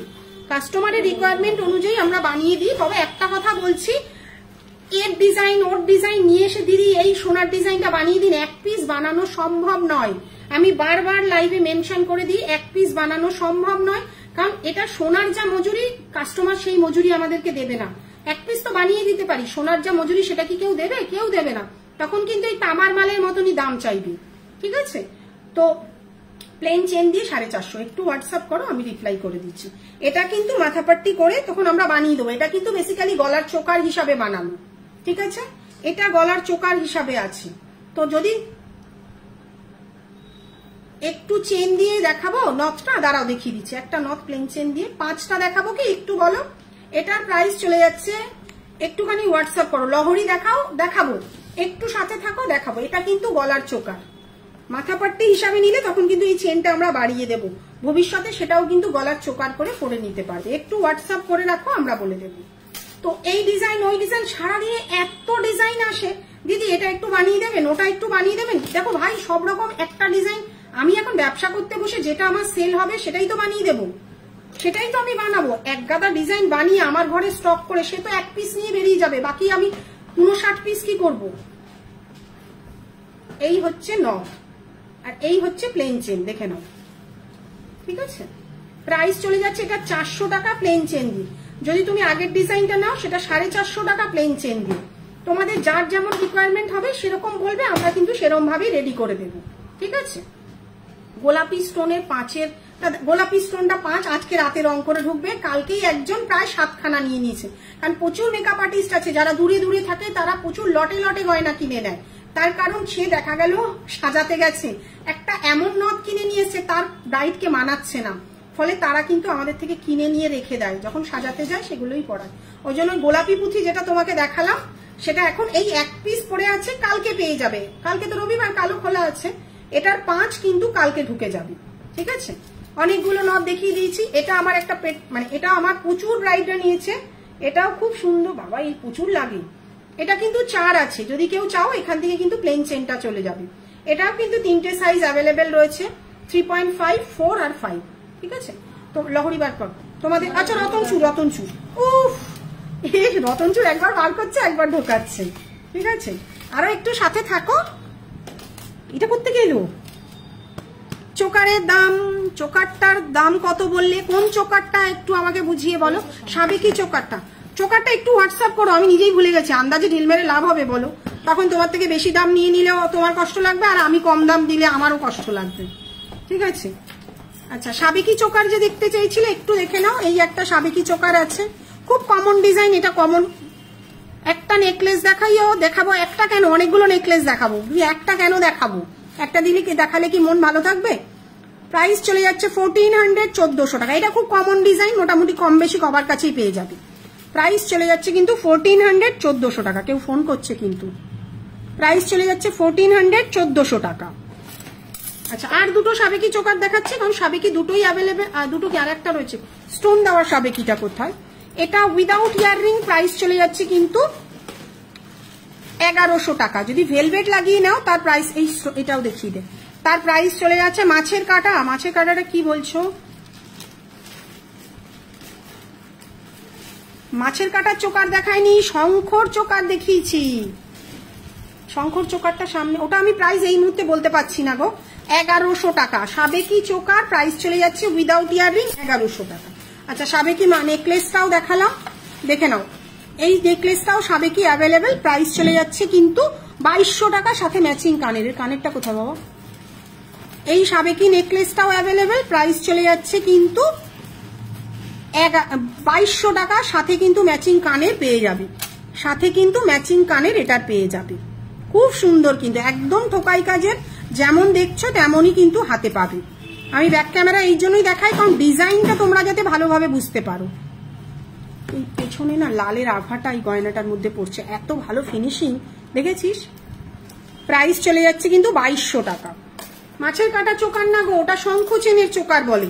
কাস্টমারের রিকোয়ারমেন্ট অনুযায়ী আমরা বানিয়ে দিই। তবে একটা কথা বলছি, এর ডিজাইন ওর ডিজাইন নিয়ে এসে দিদি এই সোনার ডিজাইনটা বানিয়ে দিন, এক পিস বানানো সম্ভব নয়। আমি বারবার লাইভে মেনশন করে দিই, এক পিস বানানো সম্ভব নয়। কারণ এটা সোনার যা মজুরি, কাস্টমার সেই মজুরি আমাদেরকে দেবে না। এক পিস তো বানিয়ে দিতে পারি, সোনার যা মজুরি সেটা কি কেউ দেবে? কেউ দেবে না। তখন কিন্তু এই তামার মালের মতনই দাম চাইবে, ঠিক আছে? তো প্লেন চেন দিয়ে 450, একটু হোয়াটসঅ্যাপ করো, আমি রিপ্লাই করে দিচ্ছি। এটা কিন্তু মাথাপাট্টি করে তখন আমরা বানিয়ে দেবো। এটা কিন্তু বেসিক্যালি গলার চোকার হিসাবে বানানো, ঠিক আছে? এটা গলার চোকার হিসাবে আছে। তো যদি একটু চেন দিয়ে দেখাবো নথটা, দাঁড়াও দেখিয়ে দিচ্ছি। একটা নথ প্লেন চেন দিয়ে 5টা দেখাবো কি একটু বলো? এটার প্রাইস চলে যাচ্ছে, একটুখানি হোয়াটসঅ্যাপ করো। লহরি দেখাও, দেখাবো, একটু সাথে থাকো, দেখাবো। এটা কিন্তু গলার চোকার, মাথাপাট্টি হিসাবে নিলে তখন কিন্তু এই চেনটা আমরা বাড়িয়ে দেব ভবিষ্যতে, সেটাও কিন্তু গলার চোকার করে পরে নিতে পারবে। একটু হোয়াটসঅ্যাপ করে রাখো, আমরা বলে দেবো। তো এই ডিজাইন ওই ডিজাইন, সারাদিনে এত ডিজাইন আসে, দিদি এটা একটু বানিয়ে দেবেন, ওটা একটু বানিয়ে দেবেন। দেখো ভাই, সব রকম একটা ডিজাইন, আমি এখন ব্যবসা করতে বসে যেটা আমার সেল হবে সেটাই তো বানিয়ে দেবো, সেটাই তো আমি বানাবো। এক গাদা ডিজাইন বানিয়ে আমার ঘরে স্টক করে সে তো 1 পিস নিয়ে বেরিয়ে যাবে, বাকি আমি 59 পিস কি করব? এই হচ্ছে নথ আর এই হচ্ছে প্লেন চেন, দেখে নাও, ঠিক আছে? প্রাইস চলে যাচ্ছে এটা 400 টাকা প্লেন চেন দিয়ে। যদি তুমি আগের ডিজাইনটা নাও সেটা 450 টাকা প্লেন চেন দিয়ে। তোমাদের যার যেমন রিকোয়ারমেন্ট হবে সেরকম বলবে, আমরা কিন্তু সেরকম ভাবেই রেডি করে দেবো, ঠিক আছে? গোলাপি স্টোনের 5-এর, গোলাপি স্টোনটা 5 আজকে রাতে রং করে ঢুকবে, কালকেই একজন প্রায় 7খানা নিয়ে নিয়েছে। কারণ প্রচুর মেকআপ আর্টিস্ট আছে যারা দূরে দূরে থাকে, তারা প্রচুর লটে লটে গয়না কিনে নেয়। তার কারণ সে দেখা গেল সাজাতে গেছে, একটা এমন নথ কিনে নিয়েছে তার ব্রাইডকে মানাচ্ছে না, ফলে তারা কিন্তু আমাদের থেকে কিনে নিয়ে রেখে দেয়, যখন সাজাতে যায় সেগুলোই পরায়। ওই জন্য গোলাপি পুঁথি যেটা তোমাকে দেখালাম সেটা এখন এই 1 পিস পড়ে আছে, কালকে পেয়ে যাবে। কালকে তো রবিবার, কালো খোলা আছে। এটার 5 কিন্তু কালকে ঢুকে যাবে, ঠিক আছে? অনেকগুলো নথ দেখিয়ে দিয়েছি। এটা আমার একটা মানে এটা আমার প্রচুর ব্রাইডরা নিয়েছে, এটাও খুব সুন্দর। বাবা, এই প্রচুর লাগে। এটা কিন্তু 4 আছে, যদি কেউ চাও এখান থেকে কিন্তু প্লেন চেনটা চলে যাবে। এটাও কিন্তু 3টে সাইজ অ্যাভেলেবেল রয়েছে, 3.5, 4 আর 5, ঠিক আছে? তো লহরি বার কর তোমাদের। আচ্ছা, রতনচুর, উফ, রতনচুর একবার বার করছে একবার ঢোকাচ্ছে, ঠিক আছে? আরো একটু সাথে থাকো। এটা করতে গেল চোকারের দাম, চোকারটার দাম কত বললে? কোন চোকারটা একটু আমাকে বুঝিয়ে বলো। সাবেকি চোকারটা, চোকারটা একটু হোয়াটসঅ্যাপ করো, আমি নিজেই ভুলে গেছি। আন্দাজে ঢিল মেরে লাভ হবে বলো? তখন তোমার থেকে বেশি দাম নিয়ে নিলেও তোমার কষ্ট লাগবে, আর আমি কম দাম দিলে আমারও কষ্ট লাগবে, ঠিক আছে? আচ্ছা, সাবেকি চোকার যে দেখতে চাইছিলে একটু দেখে নাও। এই একটা সাবেকি চোকার আছে, খুব কমন ডিজাইন। এটা কমন। একটা নেকলেস দেখাবো, একটা কেন, অনেকগুলো নেকলেস দেখাবো। একটা কেন দেখাবো? একটা দিলে কি দেখালে কি মন ভালো থাকবে? প্রাইস চলে যাচ্ছে 1400, 1400 টাকা। এটা খুব কমন ডিজাইন, মোটামুটি কম বেশি সবার কাছেই পেয়ে যাবে। প্রাইস চলে যাচ্ছে কিন্তু 1400, 1400 টাকা। কেউ ফোন করছে কিন্তু। প্রাইস চলে যাচ্ছে 1400, 1400 টাকা। আচ্ছা, আর দুটো সাবেকি চোকার দেখাচ্ছি, কারণ সাবেকি দুটোই অ্যাভেলেবেল। আর দুটো কি, আর একটা রয়েছে স্টোন দেওয়ার সাবেকিটা কোথায়? এটা উইদাউট ইয়াররিং, প্রাইস চলে যাচ্ছে কিন্তু 1100 টাকা। যদি ভেলভেট লাগিয়ে নাও তার প্রাইস, এটাও দেখিয়ে দে, তার প্রাইস চলে যাচ্ছে। মাছের কাটা, মাছের কাটাটা কি বলছো? মাছের কাটার চোকার দেখায়নি, শঙ্খর চোকার দেখিয়েছি। শঙ্খর চোকারটা সামনে, ওটা আমি প্রাইস এই মুহূর্তে বলতে পারছি না গো। 1100 টাকা সাবেকি চোকার, প্রাইস চলে যাচ্ছে উইদাউট ইয়াররিং 1100 টাকা। আচ্ছা, সাবেকি নেকলেসটাও দেখালাম, দেখে নাও। এই নেকলেসটাও সাবেকি অ্যাভেলেবেল, প্রাইস চলে যাচ্ছে কিন্তু 2200 টাকা, সাথে ম্যাচিং কানের। কানেরটা কোথায় বাবা? এই সাবেকি নেকলেসটাও অ্যাভেলেবেল, প্রাইস চলে যাচ্ছে কিন্তু 2200 টাকা, সাথে কিন্তু ম্যাচিং কানের পেয়ে যাবে। সাথে কিন্তু ম্যাচিং কানের এটার পেয়ে যাবে। খুব সুন্দর কিন্তু, একদম ঠোকাই কাজের, যেমন দেখছো তেমনই কিন্তু হাতে পাবে। আমি ব্যাক ক্যামেরা এই জন্যই দেখাই, কারণ ডিজাইনটা তোমরা যাতে ভালোভাবে বুঝতে পারো। এই পেছনে না লালের আভাটা এই গয়নাটার মধ্যে পড়ছে, এত ভালো ফিনিশিং, দেখেছিস? প্রাইস চলে যাচ্ছে কিন্তু 2200 টাকা। মাছের কাটা চোকার না গো, ওটা শঙ্খ চেনের চোকার বলে।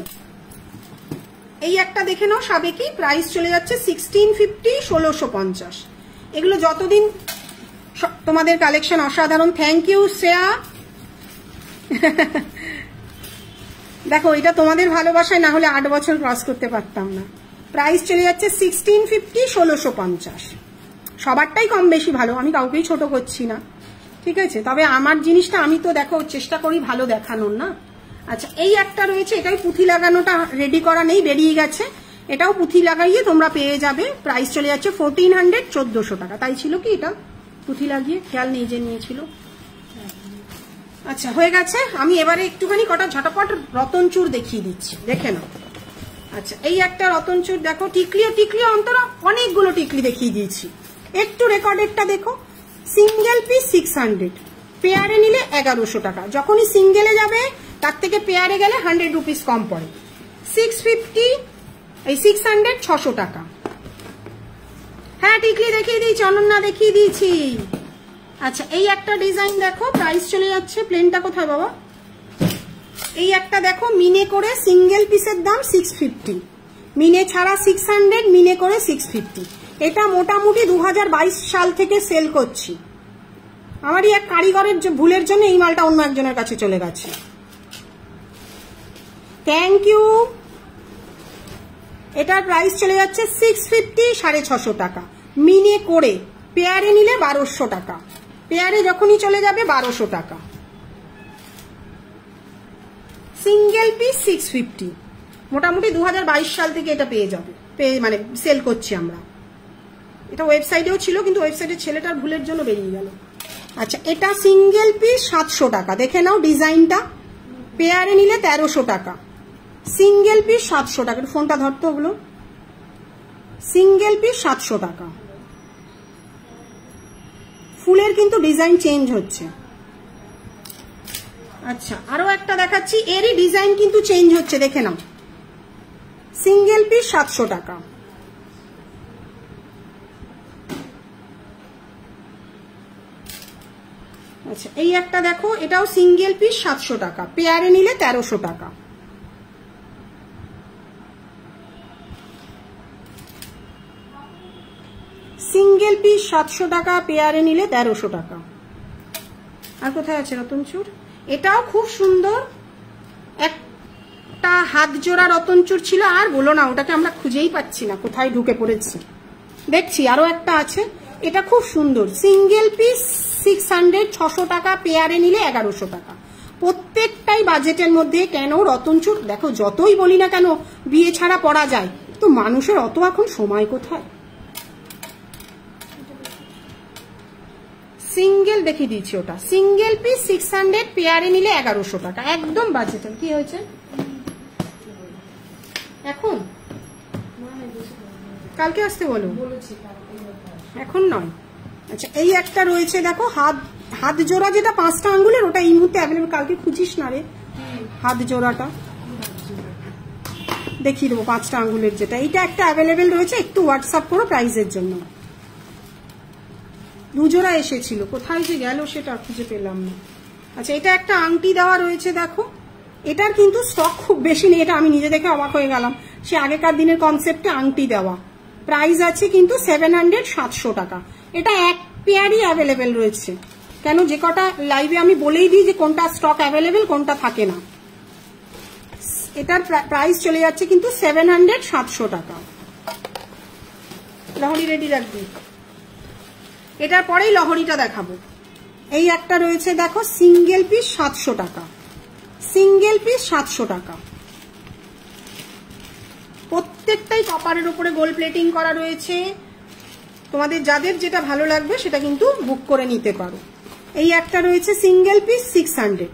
এই একটা দেখে নাও সাবেকি, প্রাইস চলে যাচ্ছে 1650, 1650। এগুলো যতদিন তোমাদের কালেকশন অসাধারণ। Thank you Shreya. দেখো, এটা তোমাদের ভালোবাসায় না হলে 8 বছর ক্রস করতে পারতাম না। প্রাইস চলে যাচ্ছে 1650, 1650। সবারটাই কম বেশি ভালো, আমি কাউকেই ছোট করছি না, ঠিক আছে? তবে আমার জিনিসটা আমি তো দেখো চেষ্টা করি ভালো দেখানোর, না? আচ্ছা, এই একটা রয়েছে, এটাই পুঁথি লাগানোটা রেডি করা নেই, বেরিয়ে গেছে। এটাও পুঁথি লাগাইয়ে তোমরা পেয়ে যাবে। প্রাইস চলে যাচ্ছে 1400, 1400 টাকা। তাই ছিল কি এটা? পুঁথি লাগিয়ে, খেয়াল নেই যে নিয়েছিল। আচ্ছা হয়ে গেছে। আমি এবারে একটুখানি কটা ঝটাপট রতনচুর দেখিয়ে দিচ্ছি, দেখে নাও। আচ্ছা এই একটা রতনচুর দেখো, টিকলিও অন্তর অনেকগুলো টিকলি দেখিয়ে দিয়েছি। একটু রেকর্ডেরটা দেখো, সিঙ্গেল পিস 600, পেয়ারে নিলে 1100 টাকা। যখনই সিঙ্গেলে যাবে তার থেকে পেয়ারে গেলে 100 রুপিস কম পড়ে। 650, এই 600 600 টাকা। হ্যাঁ টিকলি দেখিয়ে দিয়েছি, অনন্যা দেখিয়ে দিয়েছি। আচ্ছা এই একটা ডিজাইন দেখো, প্রাইস চলে যাচ্ছে। প্লেনটা কোথায় বাবা? এই একটা দেখো, মিনে করে সিঙ্গেল পিসের দাম 650, মিনে ছাড়া 600, মিনে করে 650। এটা মোটামুটি 2022 সাল থেকে সেল করছি। আমারই এক কারিগরের ভুলের জন্য এই মালটা অন্য একজনের কাছে চলে গেছে। Thank you. এটার প্রাইস চলে যাচ্ছে 650, 650 টাকা মিনে করে। পেয়ারে নিলে 1200 টাকা, পেয়ারে যখনই চলে যাবে 1200 টাকা। সিঙ্গেল পিস 650, মোটামুটি 2022 সাল থেকে এটা পেয়ে যাবে, মানে সেল করছি আমরা। এটা ওয়েবসাইটেও ছিল, কিন্তু ওয়েবসাইটের ছেলেটার ভুলের জন্য বেরিয়ে গেল। আচ্ছা এটা সিঙ্গেল পিস 700 টাকা, দেখে নাও ডিজাইনটা। পেয়ারে নিলে 1300 টাকা, সিঙ্গেল পিস 700 টাকা। ফোনটা ধরতো ওগুলো, সিঙ্গেল পিস 700 টাকা। ফুলের কিন্তু ডিজাইন চেঞ্জ হচ্ছে। আচ্ছা আরো একটা দেখাচ্ছি, এরই ডিজাইন কিন্তু চেঞ্জ হচ্ছে, দেখে নাও। সিঙ্গেল পিস 700 টাকা। আচ্ছা এই একটা দেখো, এটাও সিঙ্গেল পিস 700 টাকা, পেয়ারে নিলে 1300 টাকা। সিঙ্গেল পিস 700 টাকা, পেয়ারে নিলে 1300 টাকা। আর কোথায় আছে রতনচুর? এটাও খুব সুন্দর, একটা হাত জোড়া রতনচুর ছিল, আর বলো না, ওটাকে আমরা খুঁজেই পাচ্ছি না, কোথায় ঢুকে পড়েছি। দেখছি আরো একটা আছে, এটা খুব সুন্দর, সিঙ্গেল পিস 600, 600 টাকা, পেয়ারে নিলে 1100 টাকা। প্রত্যেকটাই বাজেটের মধ্যে। কেন রতনচুর দেখো, যতই বলি না কেন বিয়ে ছাড়া পরা যায়, তো মানুষের অত এখন সময় কোথায়। সিঙ্গেল দেখিয়ে দিয়েছি, ওটা সিঙ্গেল পিস 600, পেয়ারে নিলে 1100 টাকা, একদম বাজেটের। কি হয়েছে এখন? কালকে আসতে বলো, এখন নয়। আচ্ছা এই একটা রয়েছে দেখো, হাত জোড়া, যেটা 5টা আঙ্গুলের, ওটা এই মুহূর্তে অ্যাভেলেবল। কালকে খুঁজিস না রে, হাত জোড়াটা দেখিয়ে দেবো, 5টা আঙ্গুলের যেটা, এইটা একটা অ্যাভেলেবেল রয়েছে। একটু হোয়াটসঅ্যাপ করো প্রাইসের জন্য। 2 জোড়া এসেছিল, কোথায় যে গেল সেটা খুঁজে পেলাম না। আচ্ছা এটা একটা আংটি দেওয়া রয়েছে দেখো, এটার কিন্তু স্টক খুব বেশি নেই, এটা আমি নিজে দেখে অবাক হয়ে গেলাম। সে আগেকার দিনের কনসেপ্টে আংটি দেওয়া, প্রাইস আছে কিন্তু 700, 700 টাকা। এটা এক পেয়ারই অ্যাভেলেবেল রয়েছে। কেন, যে কটা লাইভে আমি বলেই দিই যে কোনটা স্টক অ্যাভেলেবেল, কোনটা থাকে না। এটার প্রাইস চলে যাচ্ছে কিন্তু 700, 700 টাকা। লহরি রেডি রাখবি। এটার পরেই লহরিটা দেখাবো। এই একটা রয়েছে দেখো, সিঙ্গেল পিস 700 টাকা, সিঙ্গেল পিস 700 টাকা। প্রত্যেকটাই কপারের উপরে গোল্ড প্লেটিং করা রয়েছে। তোমাদের যাদের যেটা ভালো লাগবে সেটা কিন্তু বুক করে নিতে পারো। এই একটা রয়েছে সিঙ্গেল পিস 600,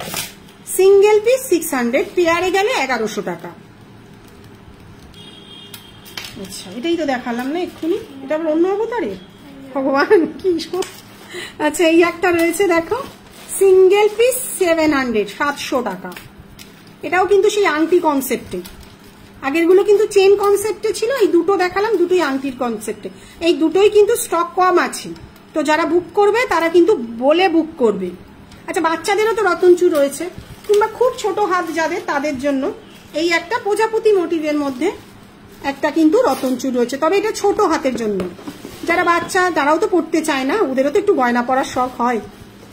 সিঙ্গেল পিস 600, পেয়ারে গেলে 1100 টাকা। আচ্ছা এটাই তো দেখালাম না এক্ষুনি, এটা আবার অন্য অবতারে, ভগবান কি। আচ্ছা এই একটা রয়েছে দেখো, সিঙ্গেল পিস 700, 700 টাকা। এটাও কিন্তু সেই আংটি কনসেপ্টে, আগেরগুলো কিন্তু চেন কনসেপ্টে ছিল, এই দুটো দেখালাম, দুটোই আংটির কনসেপ্টে। এই দুটোই কিন্তু স্টক কম আছে, তো যারা বুক করবে তারা কিন্তু বলে বুক করবে। আচ্ছা বাচ্চাদেরও তো রতনচুর রয়েছে, কিংবা খুব ছোট হাত যাদের, তাদের জন্য এই একটা প্রজাপতি মোটিভের মধ্যে একটা কিন্তু রতনচুর রয়েছে, তবে এটা ছোট হাতের জন্য। যারা বাচ্চা তারাও তো পড়তে চায় না, ওদেরও তো একটু গয়না পরার শখ হয়,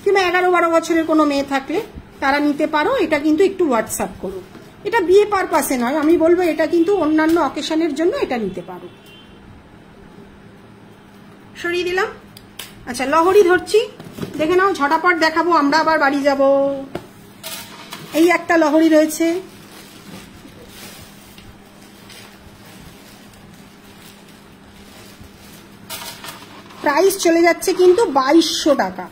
কিংবা 11-12 বছরের কোনো মেয়ে থাকলে তারা নিতে পারো। এটা কিন্তু একটু হোয়াটসঅ্যাপ করো, এটা বিয়ে পারপাসে নয়, আমি বলবো এটা কিন্তু অন্যান্য অকেশনের জন্য এটা নিতে পারো। সরিয়ে দিলাম। আচ্ছা লহরি ধরছি, দেখে নাও, ঝটাপট দেখাবো, আমরা আবার বাড়ি যাব। এই একটা লহরি রয়েছে, প্রাইস চলে যাচ্ছে কিন্তু 2200 টাকা।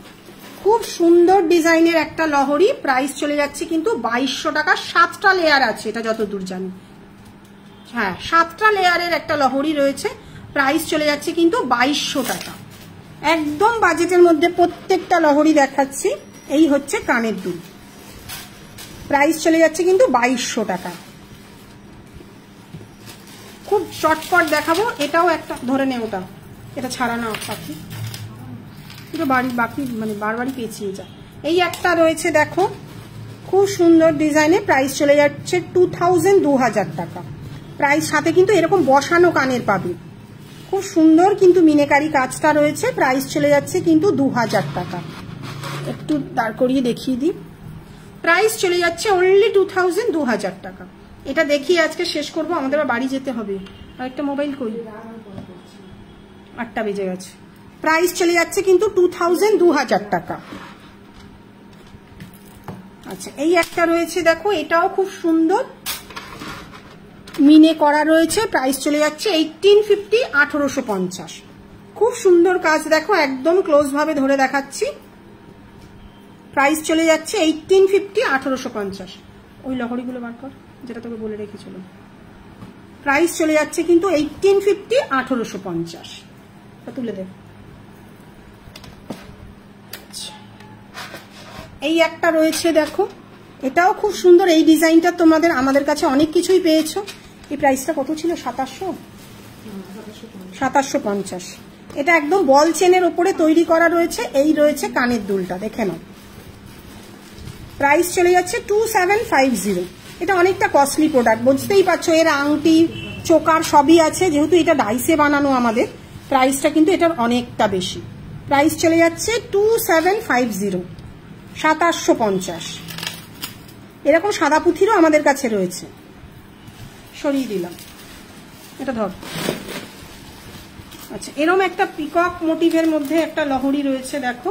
খুব সুন্দর ডিজাইনের একটা লহরি, প্রাইস চলে যাচ্ছে কিন্তু 2200 টাকা। 7টা লেয়ার আছে, এটা যতদূর জানি। হ্যাঁ, 7টা লেয়ারের একটা লহরি রয়েছে, প্রাইস চলে যাচ্ছে কিন্তু 2200 টাকা। একদম বাজেটের মধ্যে প্রত্যেকটা লহরি দেখাচ্ছি। এই হচ্ছে কানের দুল, প্রাইস চলে যাচ্ছে কিন্তু 2200 টাকা। খুব শর্টকাট দেখাবো। এটাও একটা ধরে নে, ওটা এটা ছাড়া না পাখি, এটা বাড়ি বাকি মানে বারবারই পেঁচিয়ে যায়। এই একটা রয়েছে দেখো, খুব সুন্দর ডিজাইনে, প্রাইস চলে যাচ্ছে 2000 টাকা। প্রাইস সাথে কিন্তু এরকম বসানো কানের পাবে, খুব সুন্দর কিন্তু মিনেকারি কাজটা রয়েছে। প্রাইস চলে যাচ্ছে কিন্তু 2000 টাকা। একটু দাঁড় করিয়ে দেখিয়ে দিই, প্রাইস চলে যাচ্ছে অনলি 2000 টাকা। এটা দেখিয়ে আজকে শেষ করবো, আমাদের বাড়ি যেতে হবে। আর একটা মোবাইল কই, 8টা বেজে গেছে। প্রাইস চলে যাচ্ছে কিন্তু 2000 টাকা। আচ্ছা, এই একটা রয়েছে দেখো, এটাও খুব সুন্দর মিনে করা রয়েছে, প্রাইস চলে যাচ্ছে 1850, 1850। খুব সুন্দর কাজ দেখো, একদম ক্লোজ ভাবে ধরে দেখাচ্ছি। প্রাইস চলে যাচ্ছে 1850, 1850। ওই লহরিগুলো বার কর, যেটা তোকে বলে রেখেছিল। প্রাইস চলে যাচ্ছে কিন্তু 1850, 1850। তুলে দে। এই একটা রয়েছে দেখো, এটাও খুব সুন্দর। এই ডিজাইনটা তোমাদের আমাদের কাছে অনেক কিছুই পেয়েছো। এই প্রাইসটা কত ছিল? 2750। এটা একদম বল চেনের ওপরে তৈরি করা রয়েছে। এই রয়েছে কানের দুলটা, দেখে নাও। প্রাইস চলে যাচ্ছে 2750। এটা অনেকটা কস্টলি প্রোডাক্ট, বুঝতেই পারছো। এর আংটি, চোকার সবই আছে, যেহেতু এটা ডাইসে বানানো আমাদের, প্রাইসটা কিন্তু এটার অনেকটা বেশি। প্রাইস চলে যাচ্ছে 2750, 2750। এরকম সাদা পুঁথিরও আমাদের কাছে রয়েছে। সরিয়ে দিলাম, এটা ধর। আচ্ছা, এরকম একটা পিকক মোটিভের মধ্যে একটা লহরি রয়েছে দেখো,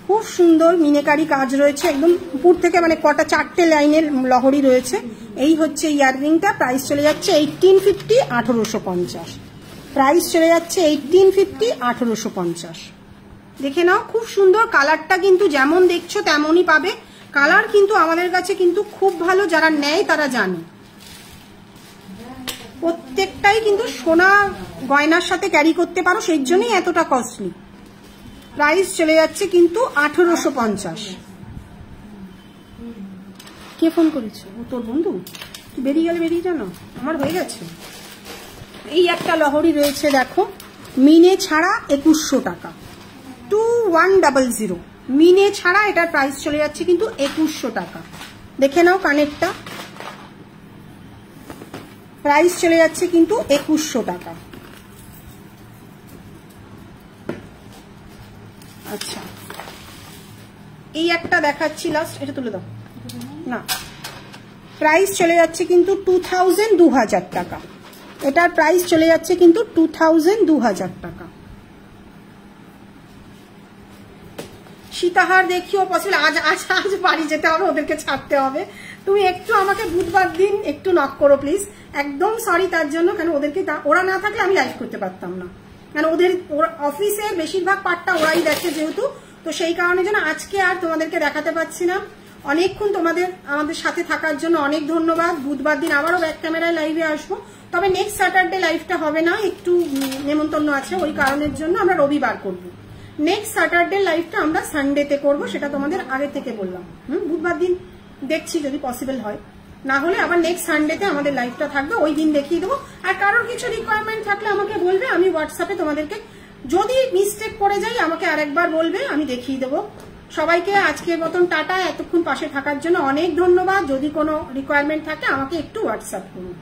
খুব সুন্দর মিনেকারি কাজ রয়েছে। একদম উপর থেকে মানে কটা 4টে লাইনের লহরি রয়েছে। এই হচ্ছে ইয়াররিংটা, প্রাইস চলে যাচ্ছে 1850, 1850। প্রাইস চলে যাচ্ছে 1850, 1850। দেখে নাও, খুব সুন্দর কালারটা, কিন্তু যেমন দেখছো তেমনই পাবে। কালার কিন্তু আমাদের কাছে কিন্তু খুব ভালো, যারা নেয় তারা জানে। প্রত্যেকটাই কিন্তু সোনা গয়নার সাথে ক্যারি করতে পারো, সেই জন্যই এতটা কস্টলি। প্রাইস চলে যাচ্ছে কিন্তু 1850। কে ফোন করেছে? ও তোর বন্ধু? বেরিয়ে গেলে বেরিয়ে জানো, আমার হয়ে গেছে। এই একটা লহরি রয়েছে দেখো, মিনে ছাড়া 2100 টাকা, 2100 মিনে ছাড়া। এটার প্রাইস চলে যাচ্ছে কিন্তু 2100 টাকা। দেখে নাও কানেরটা, প্রাইস চলে যাচ্ছে কিন্তু 2100 টাকা। আচ্ছা, এই একটা দেখাচ্ছি লাস্ট, এটা তুলে দাও না। প্রাইস চলে যাচ্ছে কিন্তু 2000 টাকা। এটার প্রাইস চলে যাচ্ছে কিন্তু 2000 টাকা। সীতাহার দেখিও পসিবল। আজ বাড়ি যেতে হবে, ওদেরকে ছাড়তে হবে। তুমি একটু আমাকে বুধবার দিন একটু নক করো প্লিজ। একদম সরি তার জন্য, কেন ওদেরকে, ওরা না থাকলে আমি লাইভ করতে পারতাম না। কেন ওদের অফিসের বেশিরভাগ পার্টটা ওরাই দেখে যেহেতু, তো সেই কারণে জন্য আজকে আর তোমাদেরকে দেখাতে পারছি না। অনেকক্ষণ আমাদের সাথে থাকার জন্য অনেক ধন্যবাদ। বুধবার দিন আবারও ব্যাক ক্যামেরায় লাইভে আসবো, তবে নেক্সট স্যাটারডে লাইভটা হবে না, একটু নেমন্তন্ন আছে, ওই কারণের জন্য আমরা রবিবার করব। নেক্সট স্যাটারডে লাইভটা আমরা সানডেতে করব, সেটা তোমাদের আগে থেকে বললাম। বুধবার দিন দেখছি যদি পসিবল হয়, না হলে আবার নেক্সট সানডেতে আমাদের লাইভটা থাকবে, ওই দিন দেখিয়ে দেবো। আর কারোর কিছু রিকোয়ারমেন্ট থাকলে আমাকে বলবে, আমি হোয়াটসঅ্যাপে তোমাদেরকে, যদি মিস্টেক করে যাই আমাকে আরেকবার বলবে, আমি দেখিয়ে দেবো। সবাইকে আজকের মতন টাটা। এতক্ষণ পাশে থাকার জন্য অনেক ধন্যবাদ। যদি কোনো রিকোয়ারমেন্ট থাকে আমাকে একটু হোয়াটসঅ্যাপ করুন।